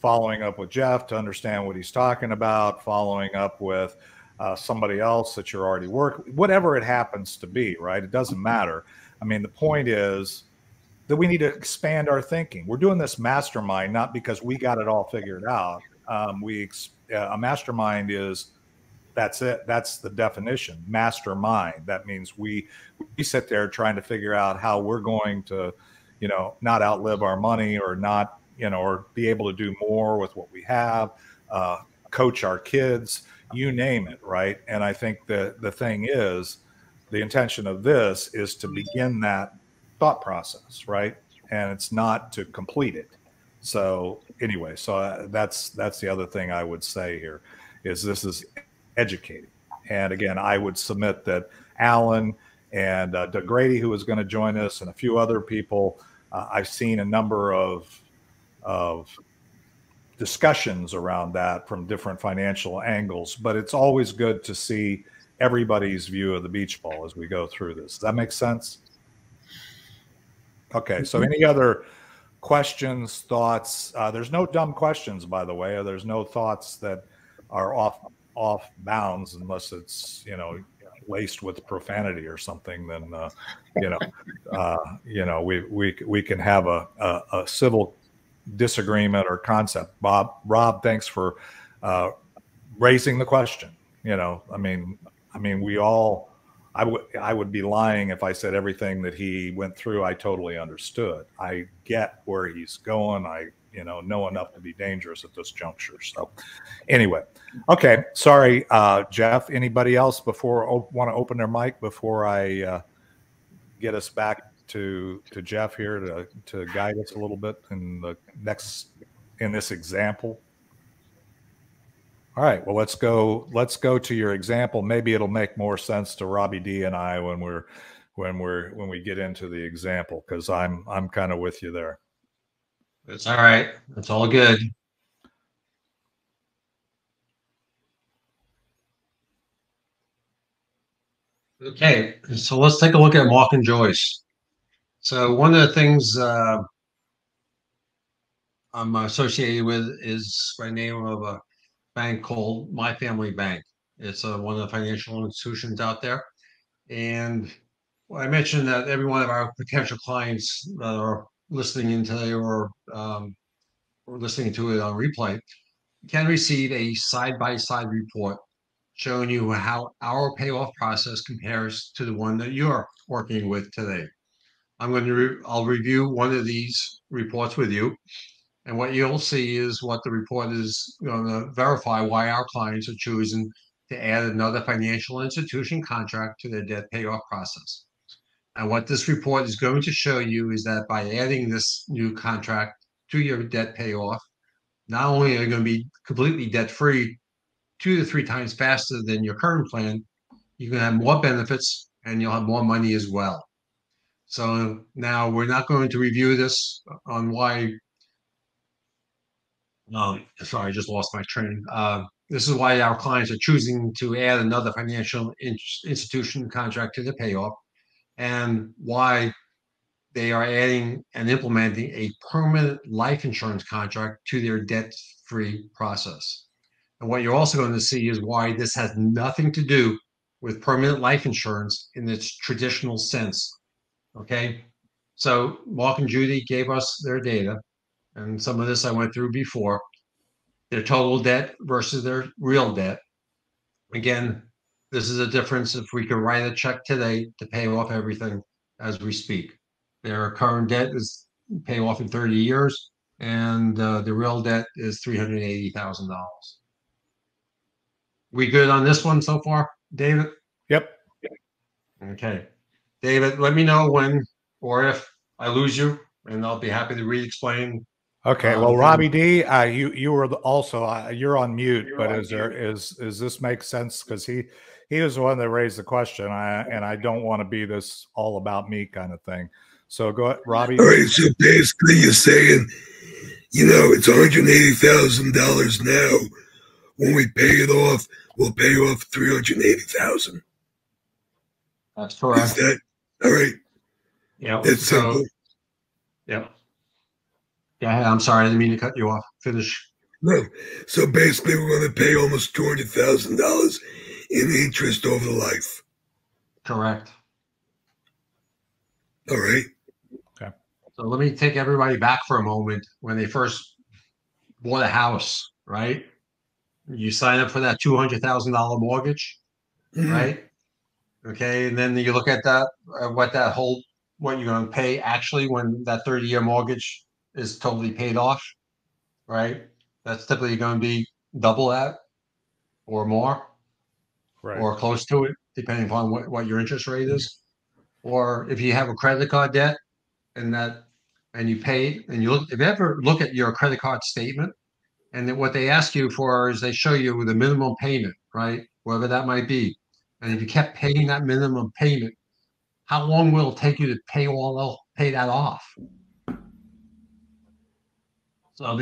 following up with Jeff to understand what he's talking about, following up with somebody else that you're already working, whatever it happens to be, right? It doesn't matter. I mean, the point is that we need to expand our thinking. We're doing this mastermind not because we got it all figured out. A mastermind is, that's it. That's the definition. Mastermind. That means we sit there trying to figure out how we're going to, not outlive our money, or not, or be able to do more with what we have, coach our kids, you name it, right? And I think the thing is, the intention of this is to begin that thought process, right? And it's not to complete it. So anyway, that's the other thing I would say here, is this is educating. And again, I would submit that Alan and Doug Grady, who is going to join us, and a few other people, I've seen a number of discussions around that from different financial angles, but it's always good to see everybody's view of the beach ball as we go through this. Does that make sense? Okay, so any other questions, thoughts? There's no dumb questions, by the way. There's no thoughts that are off bounds, unless it's, laced with profanity or something, then we can have a civil disagreement or concept. Rob, thanks for raising the question. I would be lying if I said everything that he went through I totally understood. I get where he's going. I know enough to be dangerous at this juncture. So anyway, okay. Sorry, Jeff. Anybody else want to open their mic before I get us back to Jeff here to guide us a little bit in this example? All right. Well, let's go to your example. Maybe it'll make more sense to Robbie D and I when we get into the example, because I'm kind of with you there. It's all right. It's all good. Okay, so let's take a look at Mark and Joyce. So one of the things I'm associated with is by name of a bank called My Family Bank. It's one of the financial institutions out there. And I mentioned that every one of our potential clients that are listening in today or listening to it on replay can receive a side-by-side report showing you how our payoff process compares to the one that you're working with today. I'll review one of these reports with you, and what you'll see is what the report is going to verify why our clients are choosing to add another financial institution contract to their debt payoff process. And what this report is going to show you is that by adding this new contract to your debt payoff, not only are you going to be completely debt-free 2 to 3 times faster than your current plan, you're going to have more benefits and you'll have more money as well. So now we're not going to review this on why. Sorry, I just lost my train. This is why our clients are choosing to add another financial institution contract to the payoff, and why they are adding and implementing a permanent life insurance contract to their debt-free process. And what you're also going to see is why this has nothing to do with permanent life insurance in its traditional sense. Okay, so Mark and Judy gave us their data, and some of this I went through before. Their total debt versus their real debt. Again, this is a difference if we could write a check today to pay off everything as we speak. Their current debt is pay off in 30 years, and the real debt is $380,000. We good on this one so far, David? Yep. Okay. David, let me know when or if I lose you, and I'll be happy to re-explain. Okay. Well, Robbie D, you were also you're on mute, but is this make sense? Because he was the one that raised the question, and I don't want to be this all about me kind of thing. So go ahead, Robbie. All right. So basically, you're saying, it's $180,000 now. When we pay it off, we'll pay off $380,000. That's correct. Is that all right? Yeah. That's simple. Yeah. Yeah, I'm sorry, I didn't mean to cut you off. Finish. No. So basically, we're going to pay almost $200,000 in interest over the life. Correct. All right. Okay. So let me take everybody back for a moment. When they first bought a house, right? You sign up for that $200,000 mortgage, right? Okay, and then you look at that, what you're going to pay actually when that 30-year mortgage is totally paid off, right? That's typically going to be double that or more, Right. or close to it, depending upon what your interest rate is. Or if you have a credit card debt and you pay, and if you ever look at your credit card statement, and then what they ask you for is they show you the minimum payment, right? Whatever that might be. And if you kept paying that minimum payment, how long will it take you to pay that off? So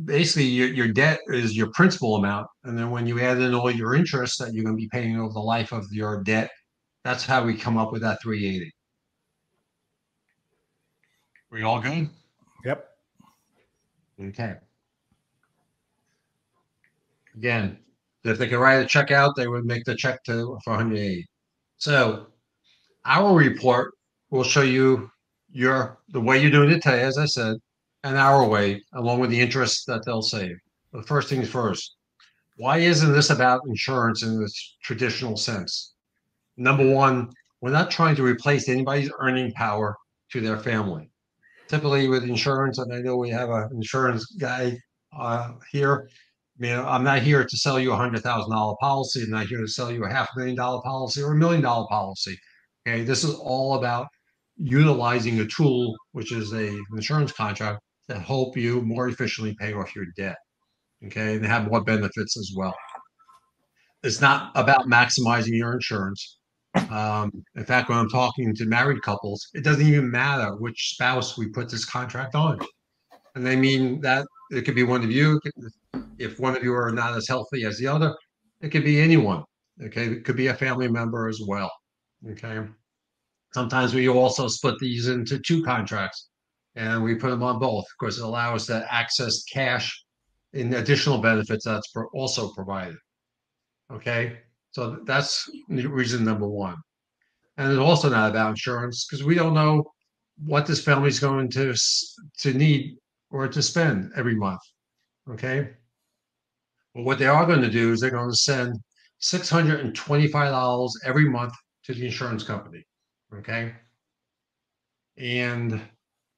basically your debt is your principal amount, and then when you add in all your interest that you're going to be paying over the life of your debt, that's how we come up with that 380. We all good? Yep. Okay. Again, If they could write a check out, they would make the check for 180. So our report will show you the way you're doing it today, as I said, and our way, along with the interest that they'll save. But first things first, why isn't this about insurance in this traditional sense? Number one, we're not trying to replace anybody's earning power to their family. Typically with insurance, and I know we have an insurance guy here. I'm not here to sell you $100,000 policy. I'm not here to sell you a $500,000 policy or $1 million policy. Okay, this is all about utilizing a tool, which is an insurance contract, to help you more efficiently pay off your debt. Okay, and have more benefits as well. It's not about maximizing your insurance. In fact, when I'm talking to married couples, it doesn't even matter which spouse we put this contract on. And they mean that it could be one of you. If one of you are not as healthy as the other, it could be anyone. Okay, it could be a family member as well. Okay. Sometimes we also split these into two contracts and we put them on both. Of course, it allows us to access cash in additional benefits that's also provided. Okay, so that's reason number one. And it's also not about insurance because we don't know what this family is going to need or to spend every month. Okay. Well, what they are going to do is they're going to send $625 every month to the insurance company. Okay. And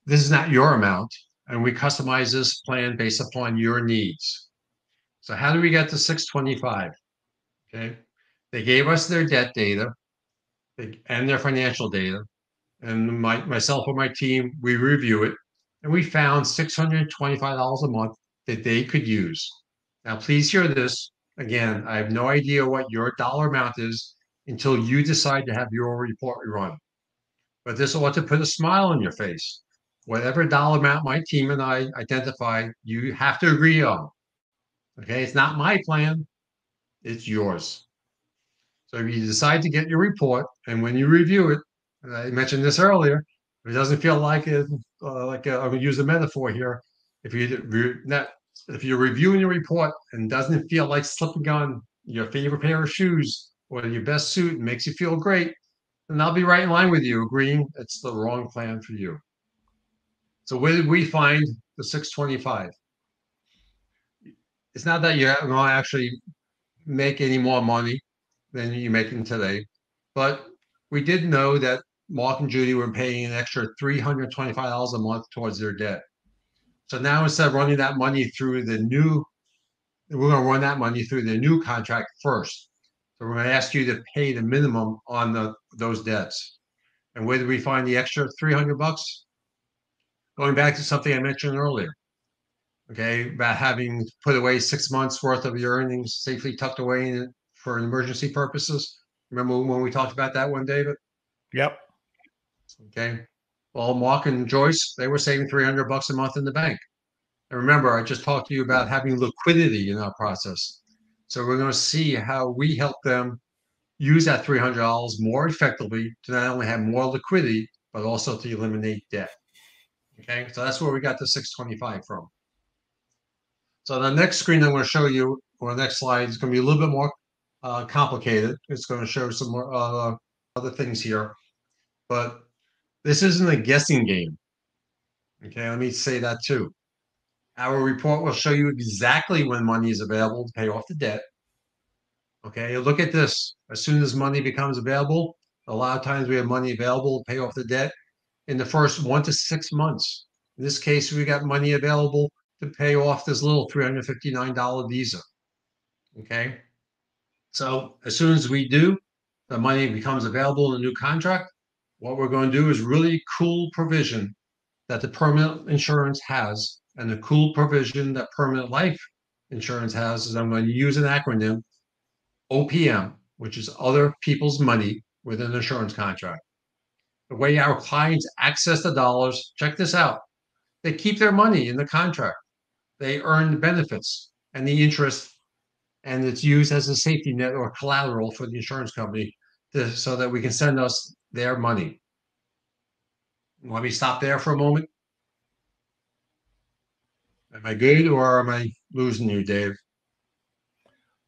this is not your amount. And we customize this plan based upon your needs. So how do we get to 625? Okay. They gave us their debt data and their financial data. And myself or my team, we review it. And we found $625 a month that they could use. Now, please hear this. Again, I have no idea what your dollar amount is until you decide to have your report run. But this ought to put a smile on your face. Whatever dollar amount my team and I identify, you have to agree on. Okay, it's not my plan, it's yours. So if you decide to get your report, and when you review it, and I mentioned this earlier, if it doesn't feel like it, I'm going to use a metaphor here. If you're reviewing your report and doesn't feel like slipping on your favorite pair of shoes or your best suit and makes you feel great, then I'll be right in line with you, agreeing it's the wrong plan for you. So where did we find the 625? It's not that you're going to actually make any more money than you're making today, but we did know that Mark and Judy were paying an extra $325 a month towards their debt. So now instead of running that money through we're going to run that money through the new contract first. So we're going to ask you to pay the minimum on those debts. And where did we find the extra $300? Going back to something I mentioned earlier. Okay, about having put away 6 months worth of your earnings safely tucked away for emergency purposes. Remember when we talked about that one, David? Yep. Okay. Well, Mark and Joyce, they were saving $300 a month in the bank. And remember, I just talked to you about having liquidity in our process. So we're going to see how we help them use that $300 more effectively to not only have more liquidity, but also to eliminate debt. Okay, so that's where we got the 625 from. So the next screen I'm going to show you, or the next slide, is going to be a little bit more complicated. It's going to show some more other things here, but this isn't a guessing game. Okay, let me say that too. Our report will show you exactly when money is available to pay off the debt. Okay, look at this. As soon as money becomes available, a lot of times we have money available to pay off the debt in the first 1 to 6 months. In this case, we got money available to pay off this little $359 Visa. Okay, so as soon as we do, the money becomes available in the new contract. What we're going to do is really cool provision that the permanent insurance has, and the cool provision that permanent life insurance has is I'm going to use an acronym, OPM, which is other people's money within an insurance contract. The way our clients access the dollars, check this out. They keep their money in the contract. They earn the benefits and the interest, and it's used as a safety net or collateral for the insurance company so that we can send us their money. Let me stop there for a moment. Am I good or am I losing you, Dave?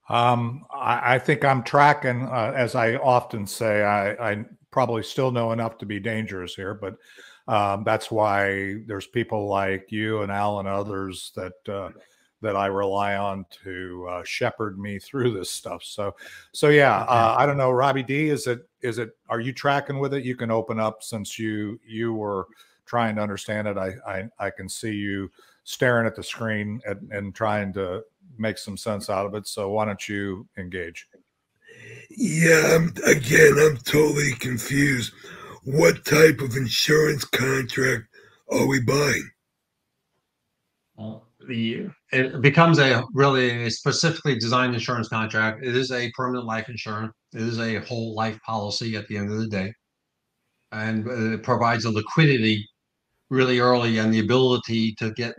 I think I'm tracking, as I often say, I probably still know enough to be dangerous here, but that's why there's people like you and Al and others that I rely on to shepherd me through this stuff. So yeah, I don't know, Robbie D, is it, are you tracking with it? You can open up, since you were trying to understand it. I can see you staring at the screen and trying to make some sense out of it. So why don't you engage? Yeah, I'm totally confused. What type of insurance contract are we buying? It becomes a really specifically designed insurance contract. It is a permanent life insurance. It is a whole life policy at the end of the day, and it provides a liquidity really early and the ability to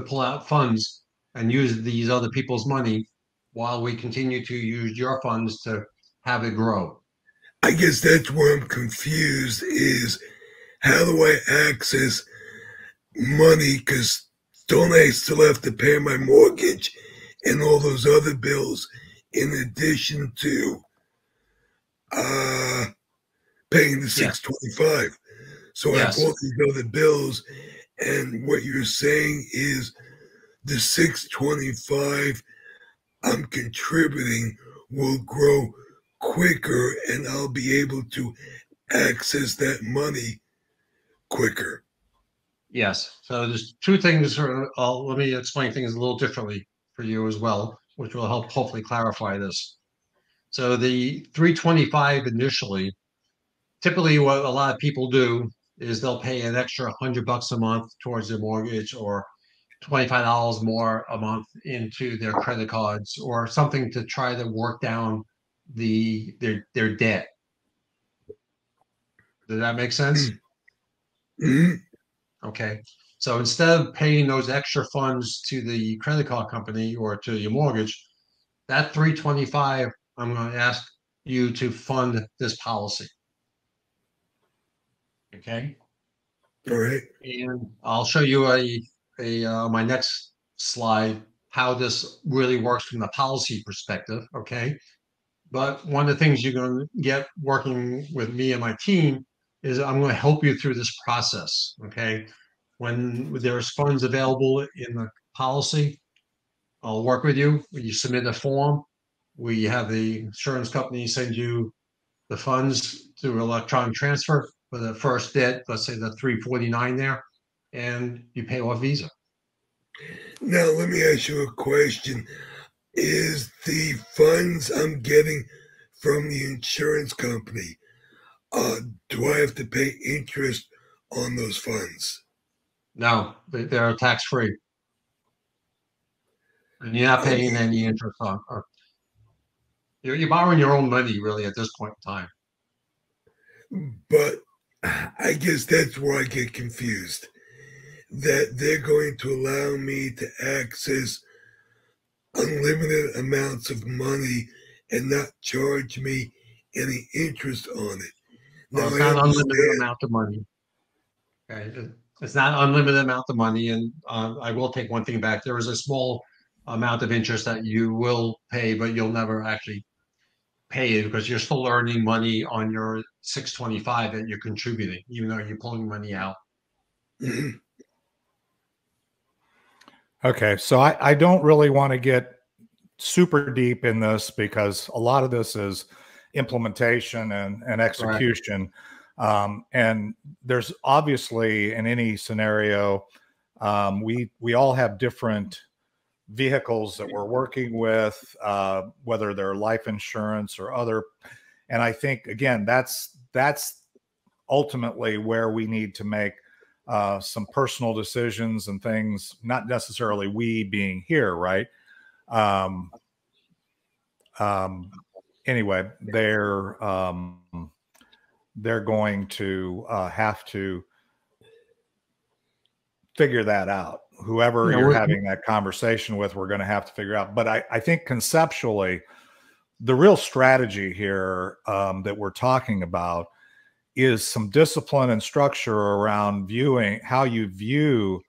pull out funds and use these other people's money while we continue to use your funds to have it grow. I guess that's where I'm confused is how do I access money? Because don't I still have to pay my mortgage and all those other bills in addition to paying the $625? So I have all these other bills, and what you're saying is the $625 I'm contributing will grow quicker, and I'll be able to access that money quicker. Yes. So there's two things. Let me explain things a little differently for you as well, which will help hopefully clarify this. So the 325 initially, typically what a lot of people do is they'll pay an extra $100 a month towards their mortgage, or $25 more a month into their credit cards, or something to try to work down their debt. Does that make sense? Mm-hmm. Okay. So instead of paying those extra funds to the credit card company or to your mortgage, that 325, I'm going to ask you to fund this policy. Okay. All right. And I'll show you my next slide how this really works from the policy perspective. Okay. But one of the things you're going to get working with me and my team is I'm going to help you through this process. Okay. When there's funds available in the policy, I'll work with you. When you submit a form, we have the insurance company send you the funds through electronic transfer for the first debt, let's say the 349 there, and you pay off Visa. Now, let me ask you a question. Is the funds I'm getting from the insurance company, do I have to pay interest on those funds? No, they're tax free. And you're not paying any interest on. You're borrowing your own money, really, at this point in time. But I guess that's where I get confused. That they're going to allow me to access unlimited amounts of money and not charge me any interest on it. Now, it's not unlimited amount of money. Okay, it's not unlimited amount of money, and I will take one thing back. There is a small amount of interest that you will pay, but you'll never actually pay it because you're still earning money on your 625 that you're contributing, even though you're pulling money out. Mm-hmm. Okay, so I don't really want to get super deep in this because a lot of this is implementation and execution. Right. And there's obviously in any scenario, we all have different vehicles that we're working with, whether they're life insurance or other. And I think, again, that's ultimately where we need to make some personal decisions and things, not necessarily we being here, right? Anyway, they're going to have to figure that out. Whoever you're having that conversation with, we're going to have to figure out. But I think conceptually, the real strategy here that we're talking about is some discipline and structure around viewing how you view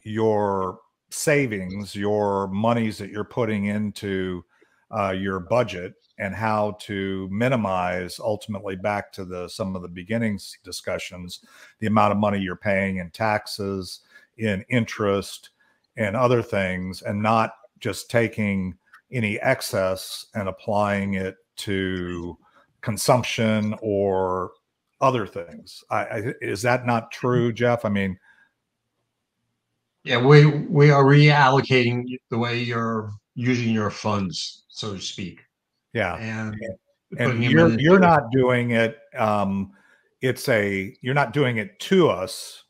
your savings, your monies that you're putting into your budget, and how to minimize, ultimately back to some of the beginnings discussions, the amount of money you're paying in taxes, in interest, and other things, and not just taking any excess and applying it to consumption or other things. Is that not true, Jeff? I mean, Yeah, we are reallocating the way you're using your funds, so to speak. yeah. And you're not doing it. You're not doing it to us.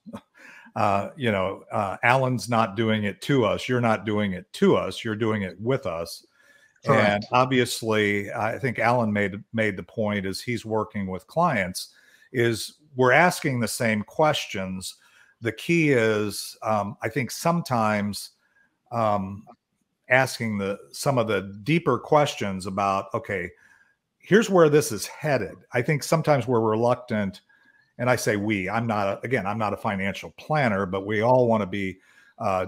Alan's not doing it to us. You're not doing it to us. You're doing it with us. Correct. And obviously, I think Alan made the point, as he's working with clients, is we're asking the same questions. The key is, I think sometimes asking some of the deeper questions about, okay, here's where this is headed. I think sometimes we're reluctant, and I say I'm not a financial planner, but we all want to be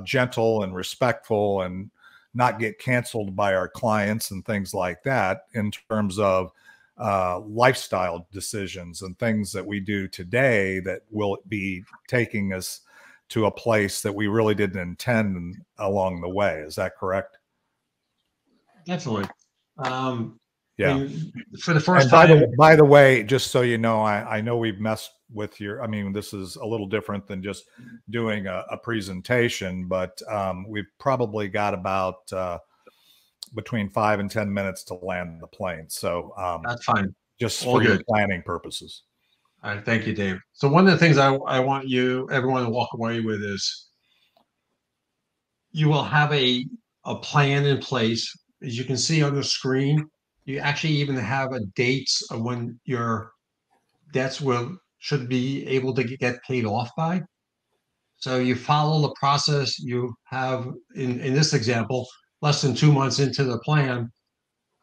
gentle and respectful and not get canceled by our clients and things like that in terms of lifestyle decisions and things that we do today that will be taking us to a place that we really didn't intend along the way. Is that correct? Definitely. Yeah. I mean, for the first time. By the way, just so you know, I know we've messed with this is a little different than just doing a presentation, but we've probably got about between 5 and 10 minutes to land the plane. So that's fine. Just for your planning purposes. All right. Thank you, Dave. So one of the things I want everyone to walk away with is you will have a plan in place. As you can see on the screen, you actually even have a dates of when your debts should be able to get paid off by. So you follow the process. You have, in this example, less than 2 months into the plan,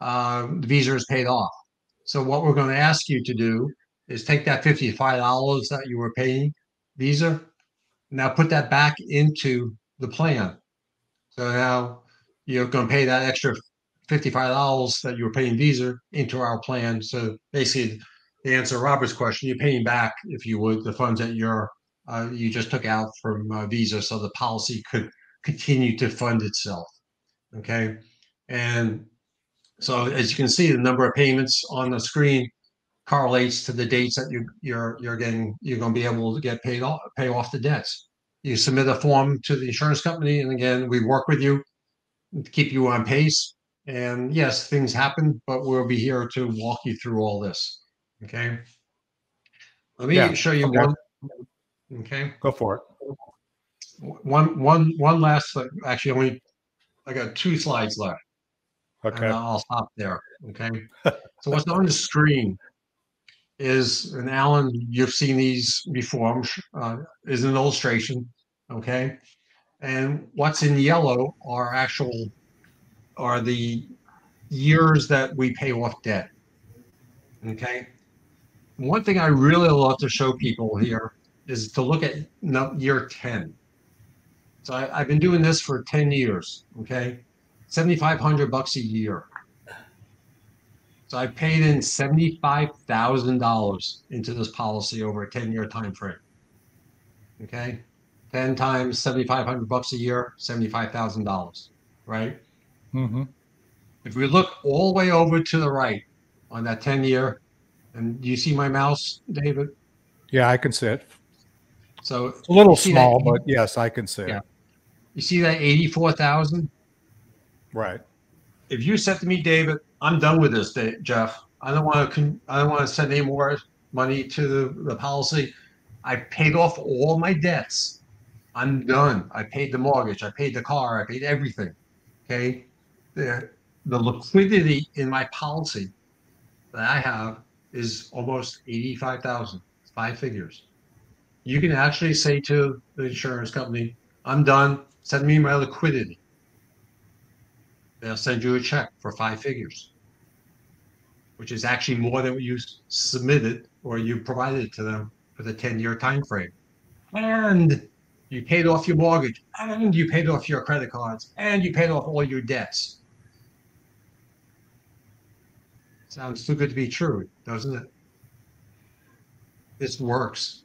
the Visa is paid off. So what we're going to ask you to do is take that $55 that you were paying Visa, now put that back into the plan. So now you're going to pay that extra $55 that you were paying Visa into our plan. So basically, to answer Robert's question, you're paying back, if you would, the funds that you just took out from Visa, so the policy could continue to fund itself. Okay, and so as you can see, the number of payments on the screen correlates to the dates that you're going to be able to pay off the debts. You submit a form to the insurance company, and again, we work with you to keep you on pace. And yes, things happen, but we'll be here to walk you through all this. Okay. Let me show you one. Okay. Go for it. One last, actually, I got 2 slides left. Okay. And I'll stop there. Okay. So what's on the screen is, and Alan, you've seen these before, is an illustration. Okay. And what's in yellow are the years that we pay off debt. Okay. One thing I really love to show people here is to look at year 10. So I've been doing this for 10 years. Okay. $7,500 a year. So I paid in $75,000 into this policy over a 10-year time frame. Okay. 10 times $7,500 a year, $75,000, right? Mm-hmm. If we look all the way over to the right on that 10-year, and do you see my mouse, David? Yeah, I can see it. So it's a little small, but yes, I can see it. You see that 84,000? Right. If you said to me, David, I'm done with this, Jeff. I don't want to send any more money to the policy. I paid off all my debts. I'm done. I paid the mortgage. I paid the car. I paid everything. Okay. The liquidity in my policy that I have is almost 85,000. It's 5 figures. You can actually say to the insurance company, I'm done. Send me my liquidity. They'll send you a check for 5 figures, which is actually more than what you submitted or you provided to them for the 10-year time frame. And You paid off your mortgage, and you paid off your credit cards, and you paid off all your debts. Sounds too good to be true, doesn't it? This works.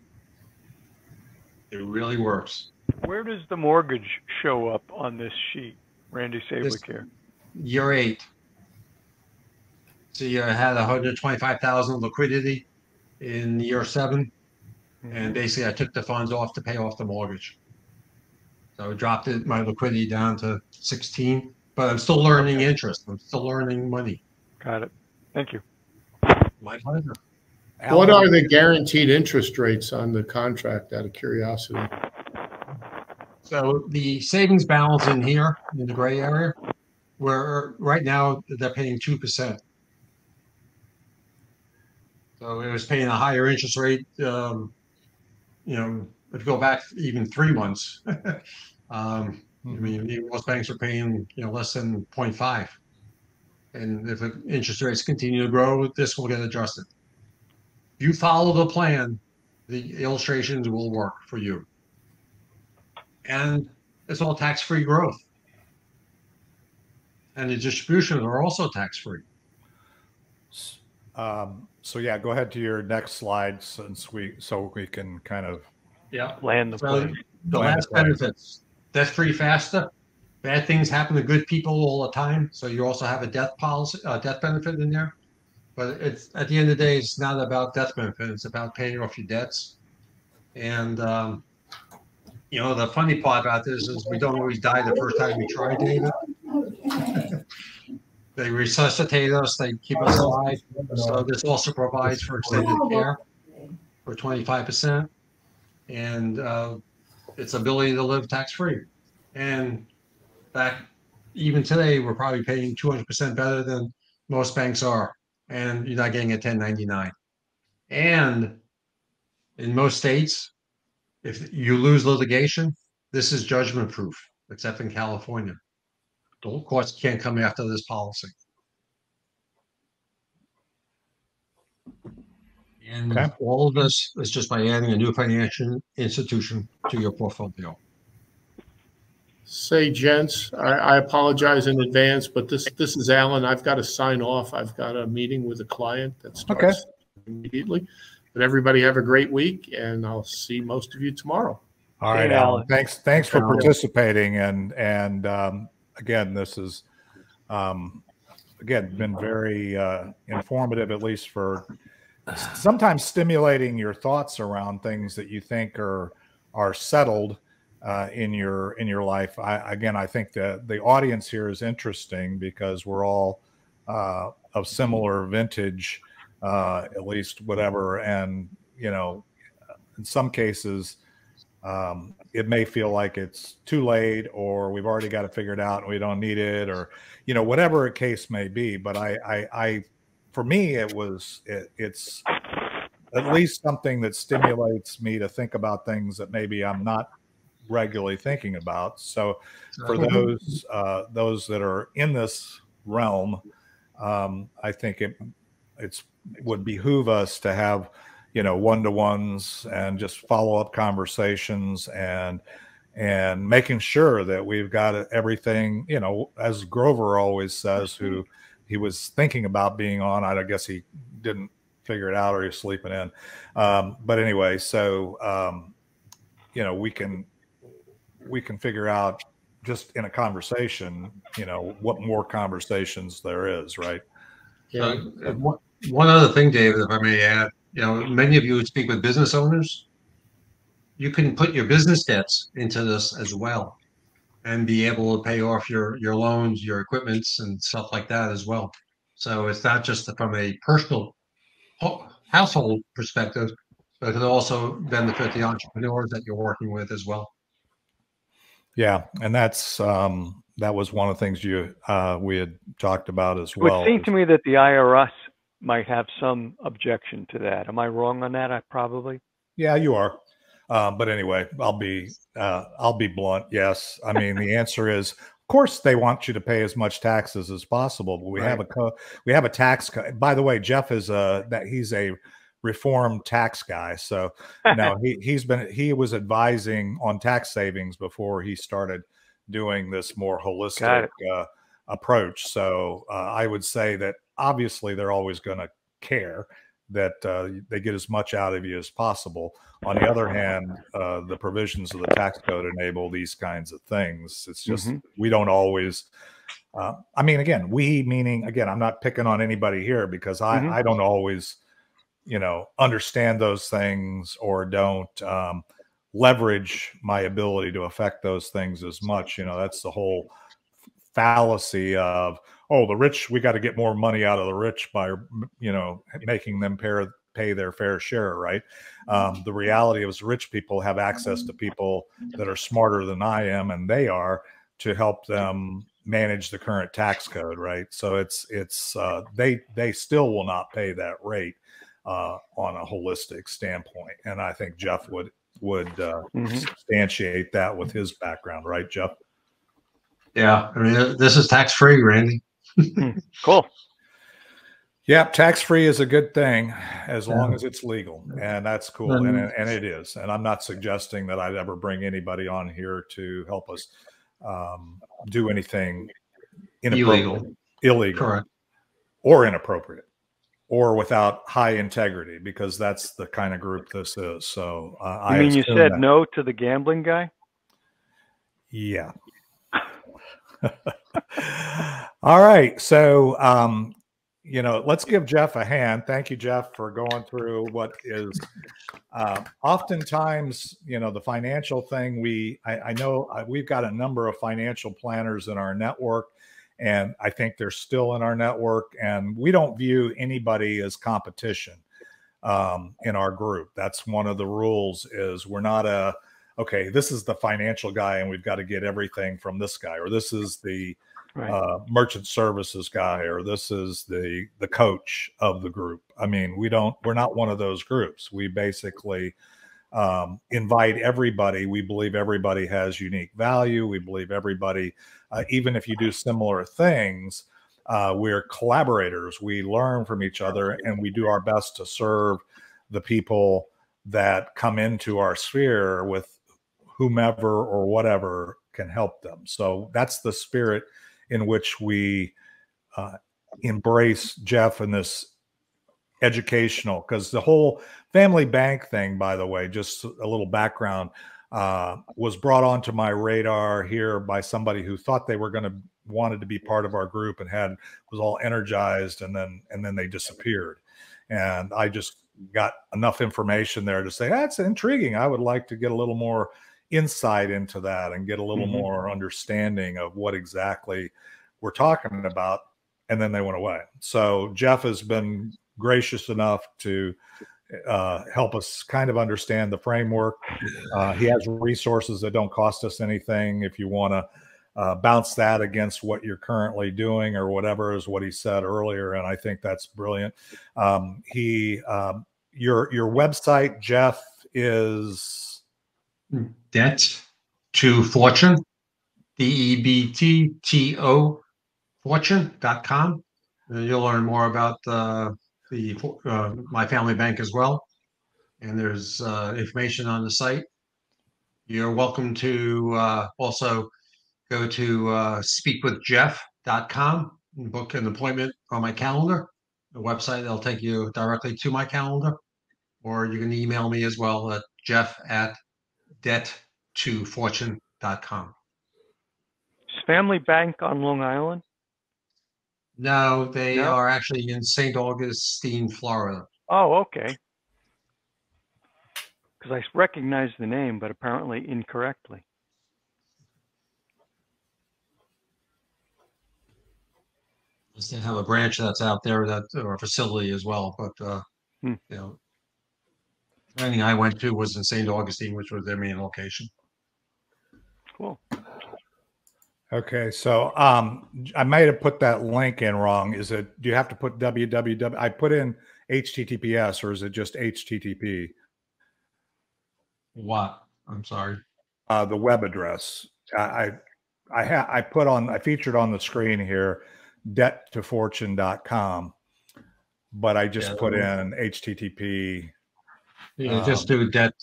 It really works. Where does the mortgage show up on this sheet, Randy Sablik here? Year 8. So you had 125,000 liquidity in year 7. And basically I took the funds off to pay off the mortgage. So I dropped my liquidity down to 16, but I'm still learning interest. I'm still learning money. Got it. Thank you. My pleasure. What are the guaranteed interest rates on the contract, out of curiosity? So the savings balance in here in the gray area, where right now they're paying 2%. So it was paying a higher interest rate. You know, if you go back even 3 months, I mean, most banks are paying, you know, less than 0.5. And if interest rates continue to grow, this will get adjusted. If you follow the plan, the illustrations will work for you. And it's all tax-free growth. And the distributions are also tax-free. So yeah, go ahead to your next slide so we can kind of land the plane. The last benefits, debt-free faster. Bad things happen to good people all the time. So you also have a death policy, death benefit in there. But it's at the end of the day, it's not about death benefit. It's about paying off your debts. And you know, the funny part about this is we don't always die the first time we try, David. They resuscitate us. They keep us alive. So this also provides for extended care for 25%, and its ability to live tax-free. And back even today, we're probably paying 200% better than most banks are, and you're not getting a 1099. And in most states, if you lose litigation, this is judgment proof, except in California. The courts can't come after this policy. And all of this is just by adding a new financial institution to your portfolio. Say, gents, I apologize in advance, but this is Alan. I've got to sign off. I've got a meeting with a client that starts immediately. But everybody have a great week, and I'll see most of you tomorrow. All right, Alan. Thanks for participating. And again, this is been very informative, at least for sometimes stimulating your thoughts around things that you think are settled in your life. I think that the audience here is interesting because we're all of similar vintage, at least whatever. And, you know, in some cases, it may feel like it's too late, or we've already got it figured out and we don't need it, or, you know, whatever a case may be. But for me, it's at least something that stimulates me to think about things that maybe I'm not regularly thinking about. So for those that are in this realm, I think it would behoove us to have, you know, one-to-ones and just follow-up conversations and making sure that we've got everything, you know, as Grover always says, who he was thinking about being on. I guess he didn't figure it out, or he's sleeping in. But anyway, so, you know, we can figure out just in a conversation, you know, what more conversations there is, right? Yeah. One other thing, David, if I may add, you know, many of you would speak with business owners. You can put your business debts into this as well and be able to pay off your loans, your equipments, and stuff like that as well. So it's not just from a personal household perspective, but it can also benefit the entrepreneurs that you're working with as well. Yeah, and that's that was one of the things we had talked about as well. It seemed to me that the IRS might have some objection to that. Am I wrong on that? Yeah, you are. But anyway, I'll be blunt. Yes, I mean the answer is, of course, they want you to pay as much taxes as possible. But we have a tax. By the way, Jeff is he's a reformed tax guy. So no, he was advising on tax savings before he started doing this more holistic approach. So I would say that obviously they're always going to care that they get as much out of you as possible. On the other hand, the provisions of the tax code enable these kinds of things. It's just we don't always. I mean, again, I'm not picking on anybody here because I don't always, understand those things or don't leverage my ability to affect those things as much. That's the whole fallacy of, oh, the rich, we got to get more money out of the rich by, making them pay their fair share, right? The reality is rich people have access to people that are smarter than I am, and they are, to help them manage the current tax code, right? So they still will not pay that rate on a holistic standpoint, and I think Jeff would substantiate that with his background, right, Jeff? Yeah, I mean, this is tax-free, Randy. Cool. Yeah, tax-free is a good thing as long as it's legal, and that's cool, and it is. And I'm not suggesting that I'd ever bring anybody on here to help us do anything illegal, correct, or inappropriate, or without high integrity, because that's the kind of group this is. So you said no to the gambling guy? Yeah. All right. So, let's give Jeff a hand. Thank you, Jeff, for going through what is oftentimes, the financial thing. I know we've got a number of financial planners in our network, and I think they're still in our network, and we don't view anybody as competition in our group. That's one of the rules, is we're not okay, this is the financial guy and we've got to get everything from this guy, or this is the merchant services guy, or this is the coach of the group. I mean, we're not one of those groups. We basically invite everybody. We believe everybody has unique value. We believe everybody, even if you do similar things, we're collaborators. We learn from each other, and we do our best to serve the people that come into our sphere with whomever or whatever can help them. So that's the spirit in which we embrace Jeff in this educational, because the whole family bank thing, by the way, just a little background, was brought onto my radar here by somebody who thought they were wanted to be part of our group and was all energized, and then they disappeared. And I just got enough information there to say, that's intriguing. I would like to get a little more insight into that and get a little more understanding of what exactly we're talking about. And then they went away. So Jeff has been gracious enough to help us kind of understand the framework. He has resources that don't cost us anything. If you want to bounce that against what you're currently doing or whatever, is what he said earlier. And I think that's brilliant. Your website, Jeff, is Debt to Fortune, DEBTTO fortune.com. You'll learn more about my family bank as well. And there's information on the site. You're welcome to also go to speakwithjeff.com and book an appointment on my calendar. The website, that'll take you directly to my calendar. Or you can email me as well at jeff@debttofortune.com. Is Family Bank on Long Island? No, they are actually in St. Augustine, Florida. Oh, okay. Because I recognize the name, but apparently incorrectly. They have a branch that's out there, or a facility as well. But everything I went to was in St. Augustine, which was their main location. Cool. Okay, so I might have put that link in wrong. Do you have to put www? I put in HTTPS, or is it just HTTP? What? I'm sorry. The web address. I featured on the screen here, debttofortune.com. but I just put in HTTP. Yeah, just do debt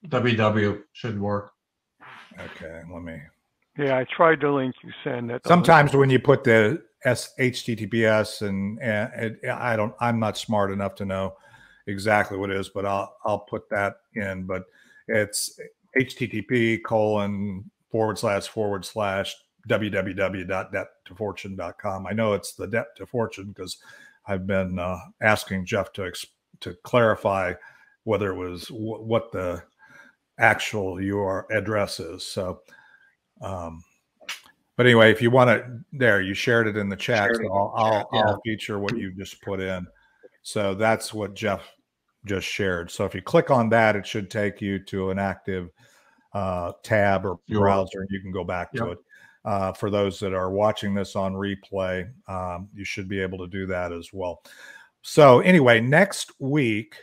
www should work. Okay, let me. Yeah, I tried the link you sent. Sometimes when you put the HTTPS and I'm not smart enough to know exactly what it is, but I'll put that in. But it's http:// www.debt2fortune.com. I know it's the debt to fortune because I've been asking Jeff to clarify whether it was what the actual URL address is. So, but anyway, if you want it there, you shared it in the chat. So I'll feature what you just put in. So that's what Jeff just shared. So if you click on that, it should take you to an active tab or browser, and you can go back to it. For those that are watching this on replay, you should be able to do that as well. So anyway, next week